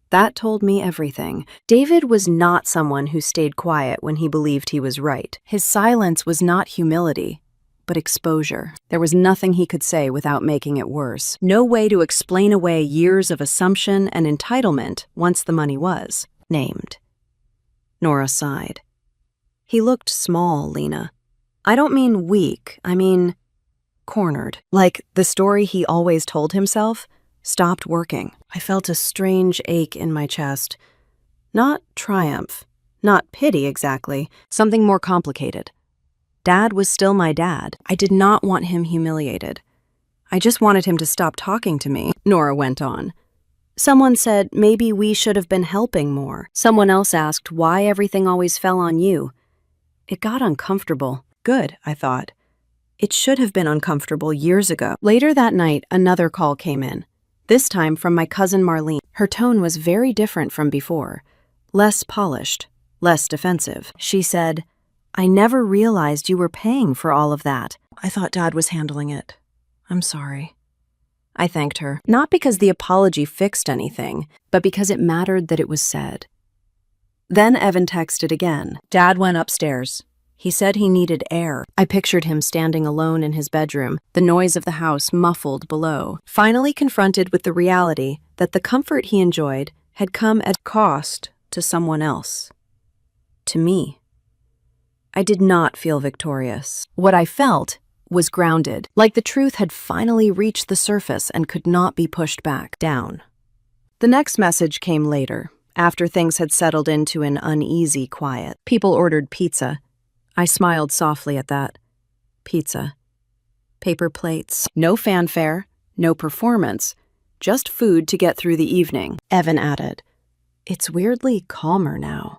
That told me everything. David was not someone who stayed quiet when he believed he was right. His silence was not humility, but exposure. There was nothing he could say without making it worse. No way to explain away years of assumption and entitlement once the money was named. Nora sighed. He looked small, Lena. I don't mean weak, I mean cornered. Like the story he always told himself stopped working. I felt a strange ache in my chest. Not triumph, not pity exactly, something more complicated. Dad was still my dad. I did not want him humiliated. I just wanted him to stop talking to me, Nora went on. Someone said maybe we should have been helping more. Someone else asked why everything always fell on you. It got uncomfortable. Good, I thought. It should have been uncomfortable years ago. Later that night, another call came in, this time from my cousin Marlene. Her tone was very different from before, less polished, less defensive. She said, "I never realized you were paying for all of that. I thought Dad was handling it. I'm sorry." I thanked her, not because the apology fixed anything, but because it mattered that it was said. Then Evan texted again. Dad went upstairs. He said he needed air. I pictured him standing alone in his bedroom, the noise of the house muffled below, finally confronted with the reality that the comfort he enjoyed had come at cost to someone else. To me. I did not feel victorious. What I felt was grounded, like the truth had finally reached the surface and could not be pushed back down. The next message came later, after things had settled into an uneasy quiet. People ordered pizza. I smiled softly at that. Pizza. Paper plates. No fanfare, no performance, just food to get through the evening. Evan added, "It's weirdly calmer now."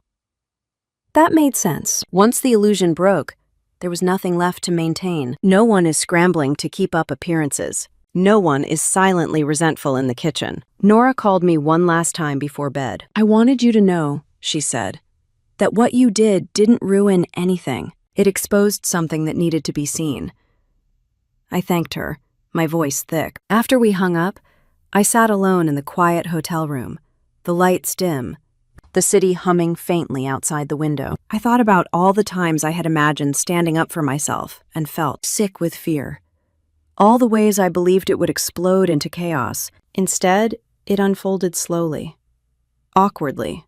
That made sense. Once the illusion broke, there was nothing left to maintain. No one is scrambling to keep up appearances. No one is silently resentful in the kitchen. Nora called me one last time before bed. "I wanted you to know," she said, "that what you did didn't ruin anything. It exposed something that needed to be seen." I thanked her, my voice thick. After we hung up, I sat alone in the quiet hotel room, the lights dim, the city humming faintly outside the window. I thought about all the times I had imagined standing up for myself and felt sick with fear. All the ways I believed it would explode into chaos. Instead, it unfolded slowly, awkwardly,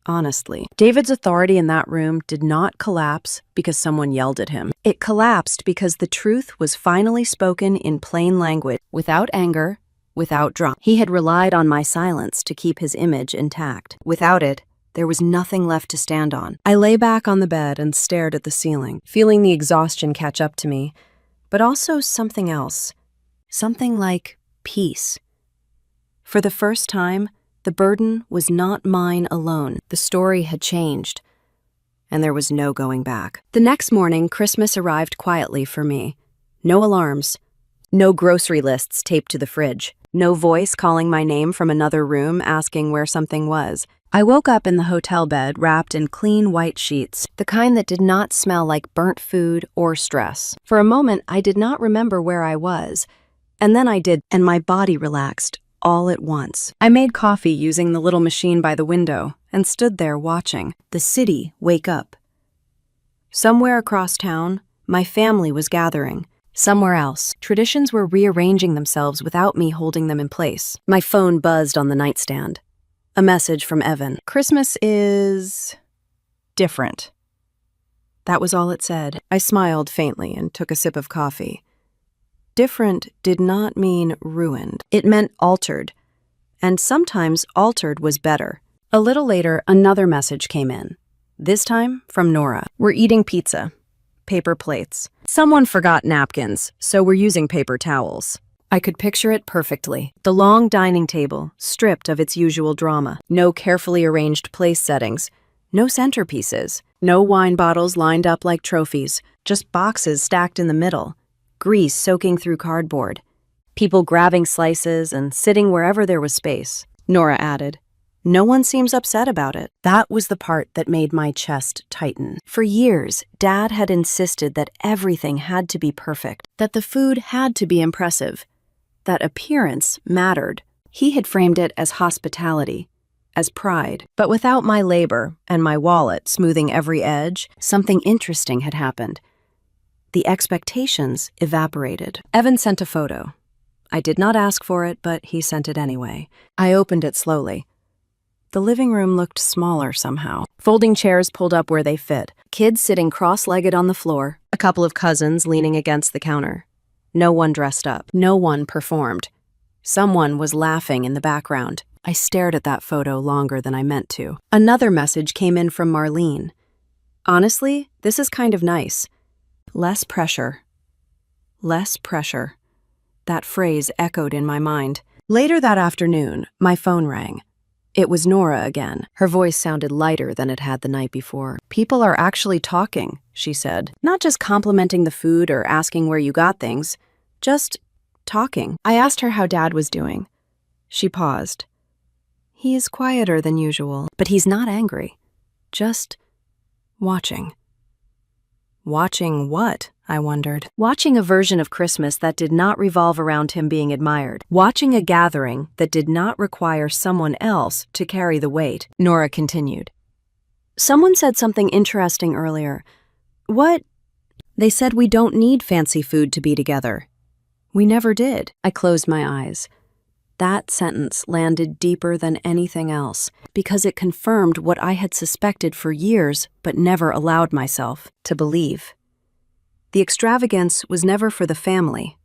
honestly. David's authority in that room did not collapse because someone yelled at him. It collapsed because the truth was finally spoken in plain language, without anger, without drama. He had relied on my silence to keep his image intact. Without it, there was nothing left to stand on. I lay back on the bed and stared at the ceiling, feeling the exhaustion catch up to me, but also something else. Something like peace. For the first time, the burden was not mine alone. The story had changed, and there was no going back. The next morning, Christmas arrived quietly for me. No alarms, no grocery lists taped to the fridge, no voice calling my name from another room asking where something was. I woke up in the hotel bed wrapped in clean white sheets, the kind that did not smell like burnt food or stress. For a moment, I did not remember where I was, and then I did, and my body relaxed all at once. I made coffee using the little machine by the window and stood there watching the city wake up. Somewhere across town, my family was gathering. Somewhere else, traditions were rearranging themselves without me holding them in place. My phone buzzed on the nightstand. A message from Evan. "Christmas is different." That was all it said. I smiled faintly and took a sip of coffee. Different did not mean ruined. It meant altered. And sometimes altered was better. A little later, another message came in. This time from Nora. "We're eating pizza. Paper plates. Someone forgot napkins, so we're using paper towels." I could picture it perfectly. The long dining table, stripped of its usual drama. No carefully arranged place settings. No centerpieces. No wine bottles lined up like trophies. Just boxes stacked in the middle. Grease soaking through cardboard. People grabbing slices and sitting wherever there was space. Nora added, "No one seems upset about it." That was the part that made my chest tighten. For years, Dad had insisted that everything had to be perfect, that the food had to be impressive, that appearance mattered. He had framed it as hospitality, as pride. But without my labor and my wallet smoothing every edge, something interesting had happened. The expectations evaporated. Evan sent a photo. I did not ask for it, but he sent it anyway. I opened it slowly. The living room looked smaller somehow. Folding chairs pulled up where they fit. Kids sitting cross-legged on the floor. A couple of cousins leaning against the counter. No one dressed up. No one performed. Someone was laughing in the background. I stared at that photo longer than I meant to. Another message came in from Marlene. "Honestly, this is kind of nice. Less pressure. Less pressure." That phrase echoed in my mind. Later that afternoon, my phone rang. It was Nora again. Her voice sounded lighter than it had the night before. "People are actually talking," she said. "Not just complimenting the food or asking where you got things. Just talking." I asked her how Dad was doing. She paused. "He is quieter than usual, but he's not angry. Just watching." Watching what? I wondered. Watching a version of Christmas that did not revolve around him being admired. Watching a gathering that did not require someone else to carry the weight. Nora continued. "Someone said something interesting earlier. What? They said we don't need fancy food to be together. We never did." I closed my eyes. That sentence landed deeper than anything else, because it confirmed what I had suspected for years but never allowed myself to believe. The extravagance was never for the family.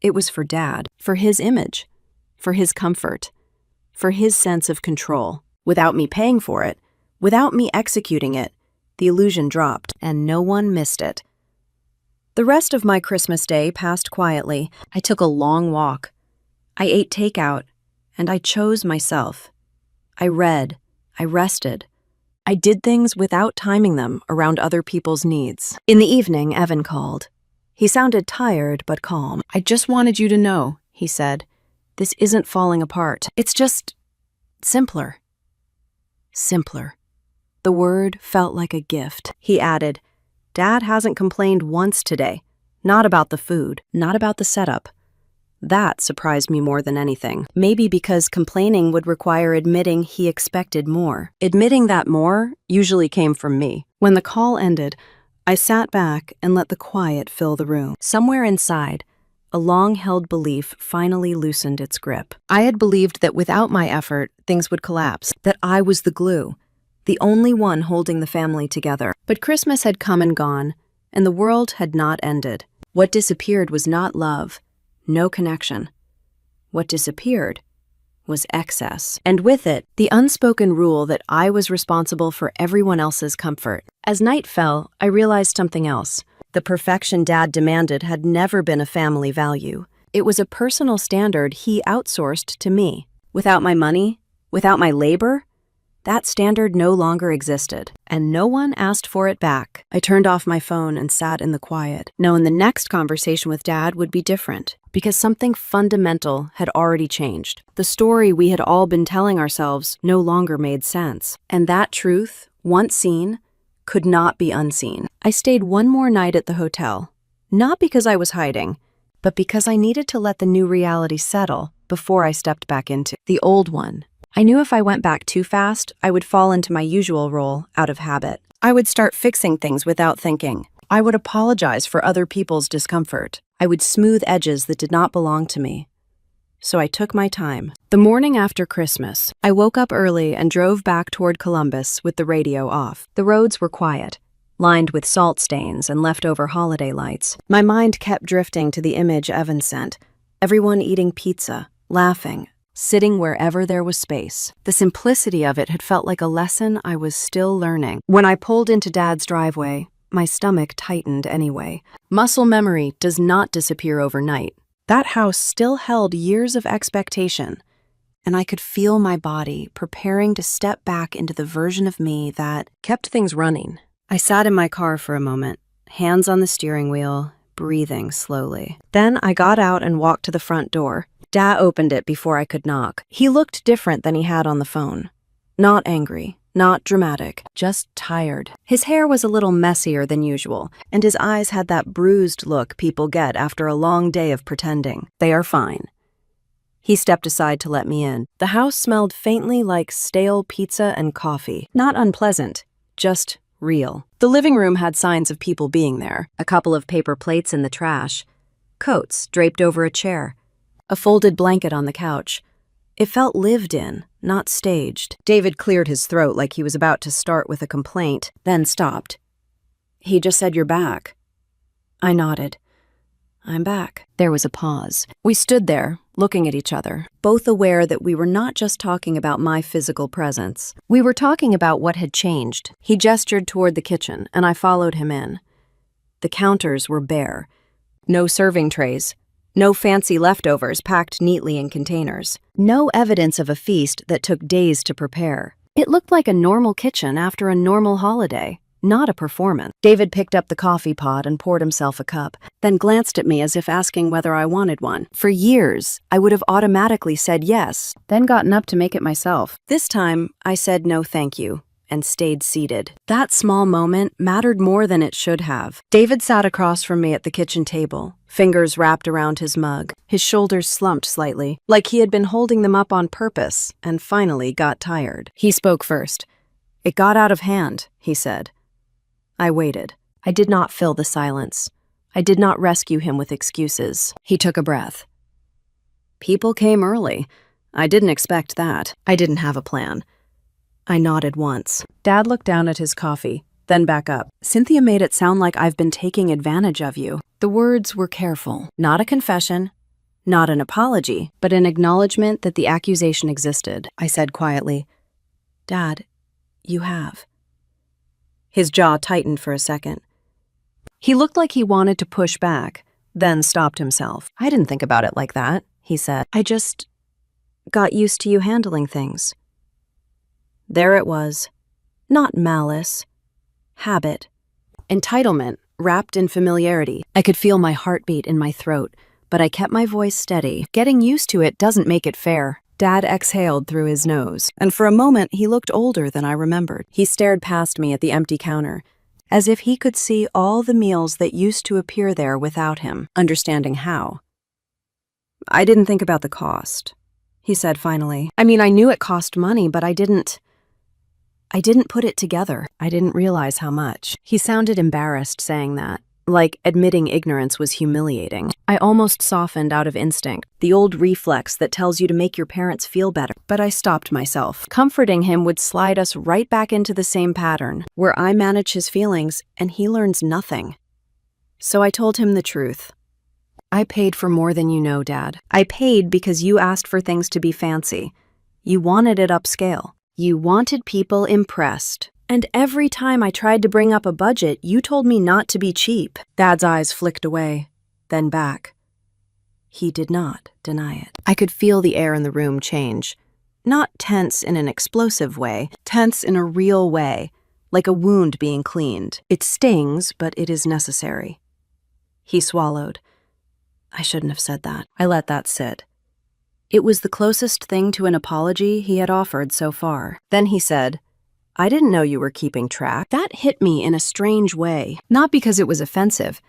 It was for Dad, for his image, for his comfort, for his sense of control. Without me paying for it, without me executing it, the illusion dropped, and no one missed it. The rest of my Christmas day passed quietly. I took a long walk. I ate takeout, and I chose myself. I read, I rested. I did things without timing them around other people's needs. In the evening, Evan called. He sounded tired but calm. "I just wanted you to know," he said. "This isn't falling apart. It's just simpler." Simpler. The word felt like a gift. He added, "Dad hasn't complained once today. Not about the food, not about the setup." That surprised me more than anything. Maybe because complaining would require admitting he expected more. Admitting that more usually came from me. When the call ended, I sat back and let the quiet fill the room. Somewhere inside, a long-held belief finally loosened its grip. I had believed that without my effort, things would collapse, that I was the glue, the only one holding the family together. But Christmas had come and gone, and the world had not ended. What disappeared was not love, no connection. What disappeared was excess, and with it, the unspoken rule that I was responsible for everyone else's comfort. As night fell, I realized something else. The perfection Dad demanded had never been a family value. It was a personal standard he outsourced to me. Without my money, without my labor, that standard no longer existed, and no one asked for it back. I turned off my phone and sat in the quiet, knowing the next conversation with Dad would be different, because something fundamental had already changed. The story we had all been telling ourselves no longer made sense, and that truth, once seen, could not be unseen. I stayed one more night at the hotel, not because I was hiding, but because I needed to let the new reality settle before I stepped back into the old one. I knew if I went back too fast, I would fall into my usual role out of habit. I would start fixing things without thinking. I would apologize for other people's discomfort. I would smooth edges that did not belong to me. So I took my time. The morning after Christmas, I woke up early and drove back toward Columbus with the radio off. The roads were quiet, lined with salt stains and leftover holiday lights. My mind kept drifting to the image Evan sent. Everyone eating pizza, laughing, sitting wherever there was space. The simplicity of it had felt like a lesson I was still learning. When I pulled into Dad's driveway, my stomach tightened anyway. Muscle memory does not disappear overnight. That house still held years of expectation, and I could feel my body preparing to step back into the version of me that kept things running. I sat in my car for a moment, hands on the steering wheel, breathing slowly. Then I got out and walked to the front door. Dad opened it before I could knock. He looked different than he had on the phone. Not angry, not dramatic, just tired. His hair was a little messier than usual, and his eyes had that bruised look people get after a long day of pretending. "They are fine." He stepped aside to let me in. The house smelled faintly like stale pizza and coffee. Not unpleasant, just real. The living room had signs of people being there. A couple of paper plates in the trash. Coats draped over a chair. A folded blanket on the couch. It felt lived in, not staged. David cleared his throat like he was about to start with a complaint, then stopped. "He just said you're back." I nodded. "I'm back." There was a pause. We stood there, looking at each other, both aware that we were not just talking about my physical presence. We were talking about what had changed. He gestured toward the kitchen, and I followed him in. The counters were bare. No serving trays. No fancy leftovers packed neatly in containers. No evidence of a feast that took days to prepare. It looked like a normal kitchen after a normal holiday, not a performance. David picked up the coffee pot and poured himself a cup, then glanced at me as if asking whether I wanted one. For years, I would have automatically said yes, then gotten up to make it myself. This time, I said no thank you, and stayed seated. That small moment mattered more than it should have. David sat across from me at the kitchen table, fingers wrapped around his mug. His shoulders slumped slightly, like he had been holding them up on purpose, and finally got tired. He spoke first. "It got out of hand," he said. I waited. I did not fill the silence. I did not rescue him with excuses. He took a breath. "People came early. I didn't expect that. I didn't have a plan." I nodded once. Dad looked down at his coffee, then back up. Cynthia made it sound like I've been taking advantage of you. The words were careful. Not a confession, not an apology, but an acknowledgement that the accusation existed. I said quietly, Dad, you have. His jaw tightened for a second. He looked like he wanted to push back, then stopped himself. I didn't think about it like that, he said. I just got used to you handling things. There it was. Not malice. Habit. Entitlement, wrapped in familiarity. I could feel my heartbeat in my throat, but I kept my voice steady. Getting used to it doesn't make it fair. Dad exhaled through his nose, and for a moment he looked older than I remembered. He stared past me at the empty counter, as if he could see all the meals that used to appear there without him, understanding how. I didn't think about the cost, he said finally. I mean, I knew it cost money, but I didn't put it together. I didn't realize how much. He sounded embarrassed saying that, like admitting ignorance was humiliating. I almost softened out of instinct, the old reflex that tells you to make your parents feel better. But I stopped myself. Comforting him would slide us right back into the same pattern, where I manage his feelings and he learns nothing. So I told him the truth. I paid for more than you know, Dad. I paid because you asked for things to be fancy. You wanted it upscale. You wanted people impressed. And every time I tried to bring up a budget, you told me not to be cheap. Dad's eyes flicked away, then back. He did not deny it. I could feel the air in the room change. Not tense in an explosive way, tense in a real way, like a wound being cleaned. It stings, but it is necessary. He swallowed. I shouldn't have said that. I let that sit. It was the closest thing to an apology he had offered so far. Then he said, I didn't know you were keeping track. That hit me in a strange way, not because it was offensive,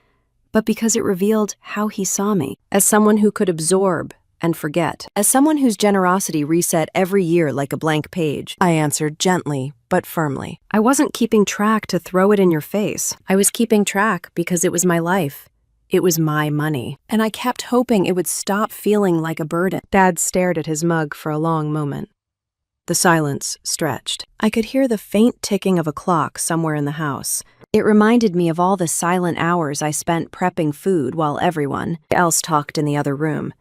but because it revealed how he saw me, as someone who could absorb and forget, as someone whose generosity reset every year like a blank page. I answered gently, but firmly. I wasn't keeping track to throw it in your face. I was keeping track because it was my life. It was my money, and I kept hoping it would stop feeling like a burden. Dad stared at his mug for a long moment. The silence stretched. I could hear the faint ticking of a clock somewhere in the house. It reminded me of all the silent hours I spent prepping food while everyone else talked in the other room.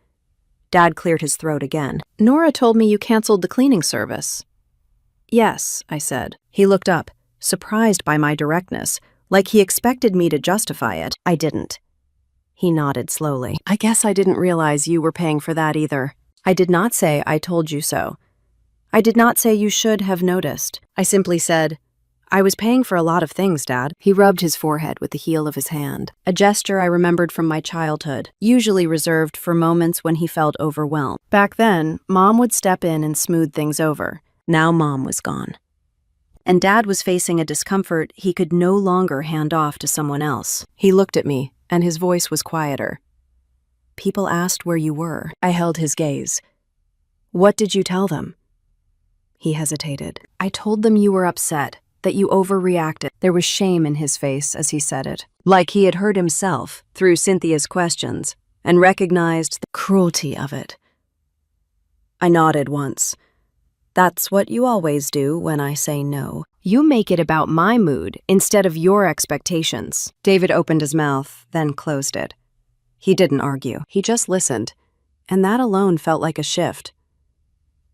Dad cleared his throat again. Nora told me you canceled the cleaning service. Yes, I said. He looked up, surprised by my directness, like he expected me to justify it. I didn't. He nodded slowly. I guess I didn't realize you were paying for that either. I did not say I told you so. I did not say you should have noticed. I simply said, I was paying for a lot of things, Dad. He rubbed his forehead with the heel of his hand, a gesture I remembered from my childhood, usually reserved for moments when he felt overwhelmed. Back then, Mom would step in and smooth things over. Now Mom was gone. And Dad was facing a discomfort he could no longer hand off to someone else. He looked at me, and his voice was quieter. People asked where you were. I held his gaze. What did you tell them? He hesitated. I told them you were upset, that you overreacted. There was shame in his face as he said it, like he had heard himself through Cynthia's questions and recognized the cruelty of it. I nodded once. That's what you always do when I say no. You make it about my mood instead of your expectations. David opened his mouth, then closed it. He didn't argue. He just listened, and that alone felt like a shift.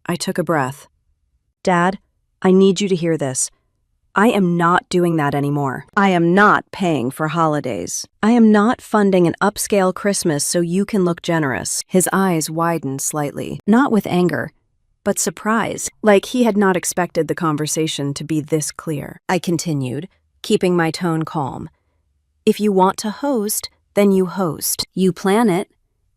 I took a breath. Dad, I need you to hear this. I am not doing that anymore. I am not paying for holidays. I am not funding an upscale Christmas so you can look generous. His eyes widened slightly, not with anger, but surprise, like he had not expected the conversation to be this clear. I continued, keeping my tone calm. If you want to host, then you host. You plan it.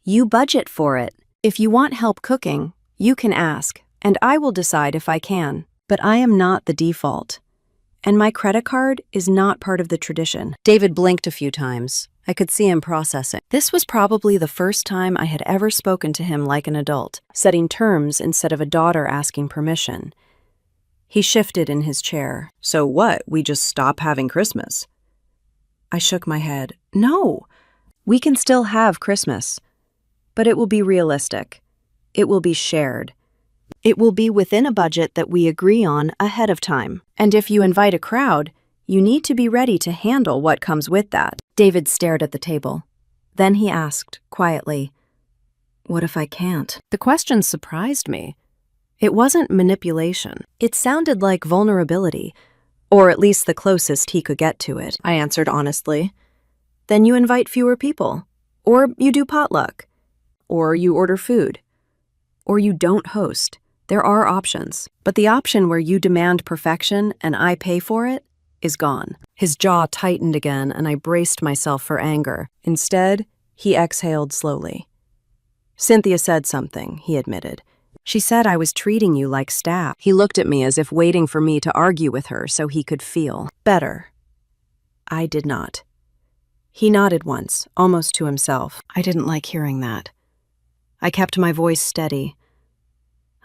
You budget for it. If you want help cooking, you can ask, and I will decide if I can. But I am not the default. And my credit card is not part of the tradition. David blinked a few times. I could see him processing. This was probably the first time I had ever spoken to him like an adult, setting terms instead of a daughter asking permission. He shifted in his chair. So what, we just stop having Christmas? I shook my head. No, we can still have Christmas. But it will be realistic. It will be shared. It will be within a budget that we agree on ahead of time. And if you invite a crowd, You need to be ready to handle what comes with that. David stared at the table. Then he asked, quietly, "What if I can't?" The question surprised me. It wasn't manipulation. It sounded like vulnerability, or at least the closest he could get to it. I answered honestly. Then you invite fewer people, or you do potluck, or you order food, or you don't host. There are options, but the option where you demand perfection and I pay for it is gone. His jaw tightened again and I braced myself for anger. Instead, he exhaled slowly. Cynthia said something, he admitted. She said I was treating you like staff. He looked at me as if waiting for me to argue with her so he could feel better. I did not. He nodded once, almost to himself. I didn't like hearing that. I kept my voice steady.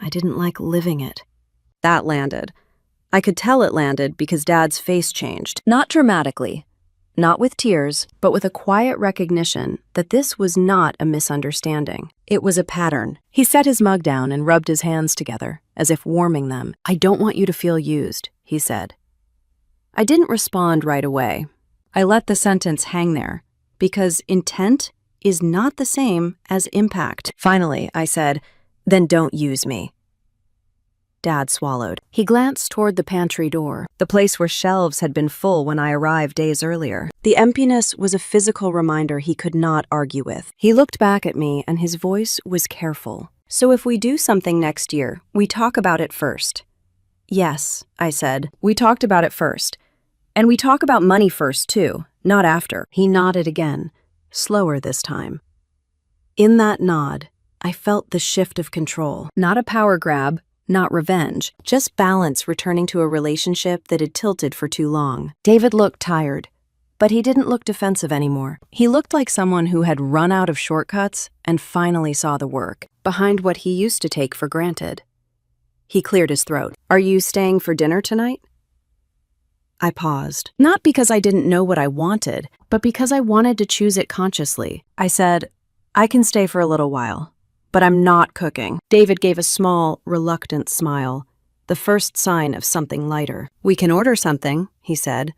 I didn't like living it. That landed. I could tell it landed because Dad's face changed. Not dramatically, not with tears, but with a quiet recognition that this was not a misunderstanding. It was a pattern. He set his mug down and rubbed his hands together, as if warming them. I don't want you to feel used, he said. I didn't respond right away. I let the sentence hang there, because intent is not the same as impact. Finally, I said, "Then don't use me." Dad swallowed. He glanced toward the pantry door, the place where shelves had been full when I arrived days earlier. The emptiness was a physical reminder he could not argue with. He looked back at me and his voice was careful. "So if we do something next year, we talk about it first." "Yes," I said. "We talked about it first. And we talk about money first, too, not after." He nodded again, slower this time. In that nod, I felt the shift of control. Not a power grab, not revenge, just balance returning to a relationship that had tilted for too long. David looked tired, but he didn't look defensive anymore. He looked like someone who had run out of shortcuts and finally saw the work behind what he used to take for granted. He cleared his throat. "Are you staying for dinner tonight?" I paused, not because I didn't know what I wanted, but because I wanted to choose it consciously. I said, "I can stay for a little while, but I'm not cooking." David gave a small, reluctant smile, the first sign of something lighter. "We can order something," he said.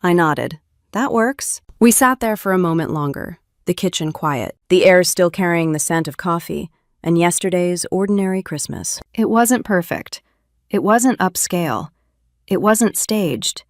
I nodded. "That works." We sat there for a moment longer, the kitchen quiet, the air still carrying the scent of coffee, and yesterday's ordinary Christmas. It wasn't perfect. It wasn't upscale. It wasn't staged.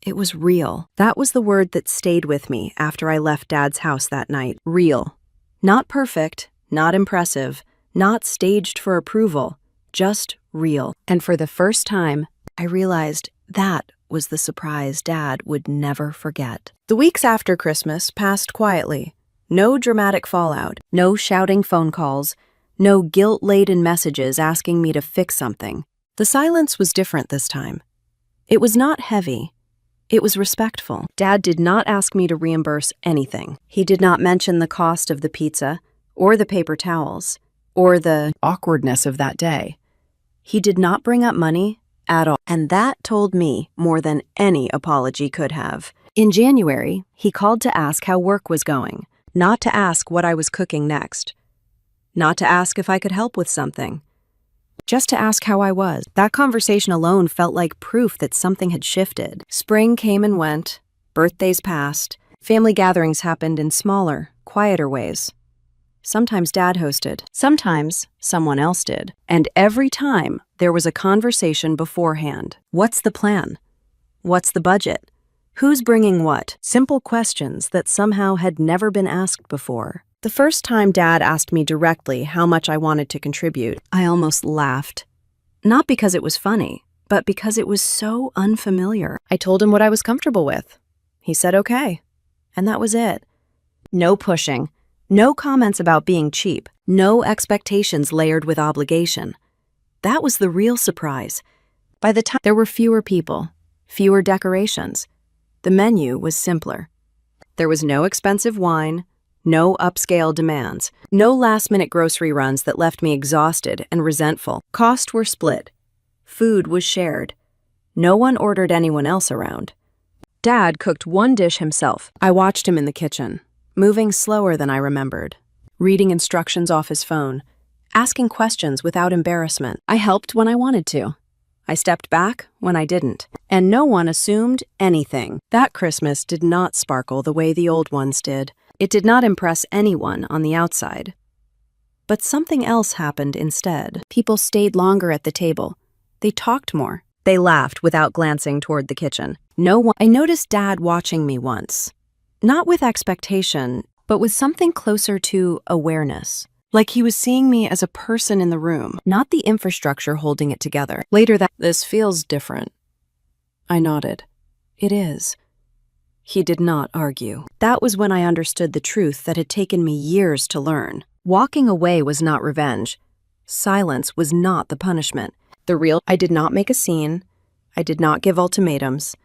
It was real. That was the word that stayed with me after I left Dad's house that night. Real. Not perfect, not impressive, not staged for approval, just real. And for the first time, I realized that was the surprise Dad would never forget. The weeks after Christmas passed quietly. No dramatic fallout, no shouting phone calls, no guilt-laden messages asking me to fix something. The silence was different this time. It was not heavy. It was respectful. Dad did not ask me to reimburse anything. He did not mention the cost of the pizza, or the paper towels, or the awkwardness of that day. He did not bring up money at all, and that told me more than any apology could have. In January, he called to ask how work was going, not to ask what I was cooking next, not to ask if I could help with something. Just to ask how I was. That conversation alone felt like proof that something had shifted. Spring came and went, birthdays passed, family gatherings happened in smaller, quieter ways. Sometimes Dad hosted, sometimes someone else did. And every time, there was a conversation beforehand. What's the plan? What's the budget? Who's bringing what? Simple questions that somehow had never been asked before. The first time Dad asked me directly how much I wanted to contribute, I almost laughed. Not because it was funny, but because it was so unfamiliar. I told him what I was comfortable with. He said okay, and that was it. No pushing, no comments about being cheap, no expectations layered with obligation. That was the real surprise. By the time there were fewer people, fewer decorations, the menu was simpler. There was no expensive wine, no upscale demands, no last-minute grocery runs that left me exhausted and resentful. Costs were split. Food was shared. No one ordered anyone else around. Dad cooked one dish himself. I watched him in the kitchen, moving slower than I remembered, reading instructions off his phone, asking questions without embarrassment. I helped when I wanted to. I stepped back when I didn't. and no one assumed anything. That Christmas did not sparkle the way the old ones did. It did not impress anyone on the outside. But something else happened instead. People stayed longer at the table. They talked more. They laughed without glancing toward the kitchen. I noticed Dad watching me once. Not with expectation, but with something closer to awareness. Like he was seeing me as a person in the room, not the infrastructure holding it together. Later this feels different. I nodded. It is. He did not argue. That was when I understood the truth that had taken me years to learn. Walking away was not revenge. Silence was not the punishment. I did not make a scene. I did not give ultimatums.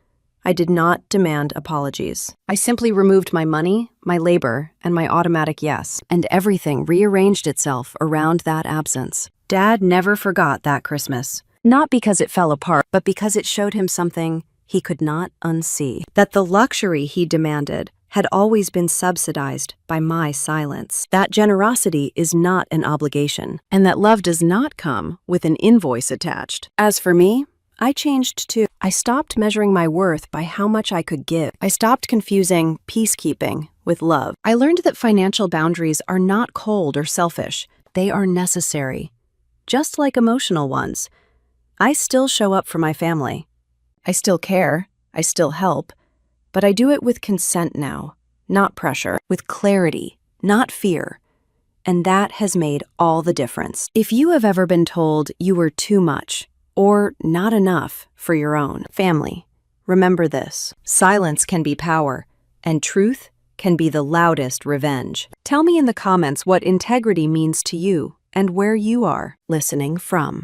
I did not demand apologies. I simply removed my money, my labor, and my automatic yes, and everything rearranged itself around that absence. Dad never forgot that Christmas. Not because it fell apart, but because it showed him something he could not unsee. That the luxury he demanded had always been subsidized by my silence. That generosity is not an obligation, and that love does not come with an invoice attached. As for me, I changed too. I stopped measuring my worth by how much I could give. I stopped confusing peacekeeping with love. I learned that financial boundaries are not cold or selfish. They are necessary. Just like emotional ones. I still show up for my family. I still care. I still help. But I do it with consent now, not pressure, with clarity, not fear. And that has made all the difference. If you have ever been told you were too much or not enough for your own family, remember this: silence can be power, and truth can be the loudest revenge. Tell me in the comments what integrity means to you and where you are listening from.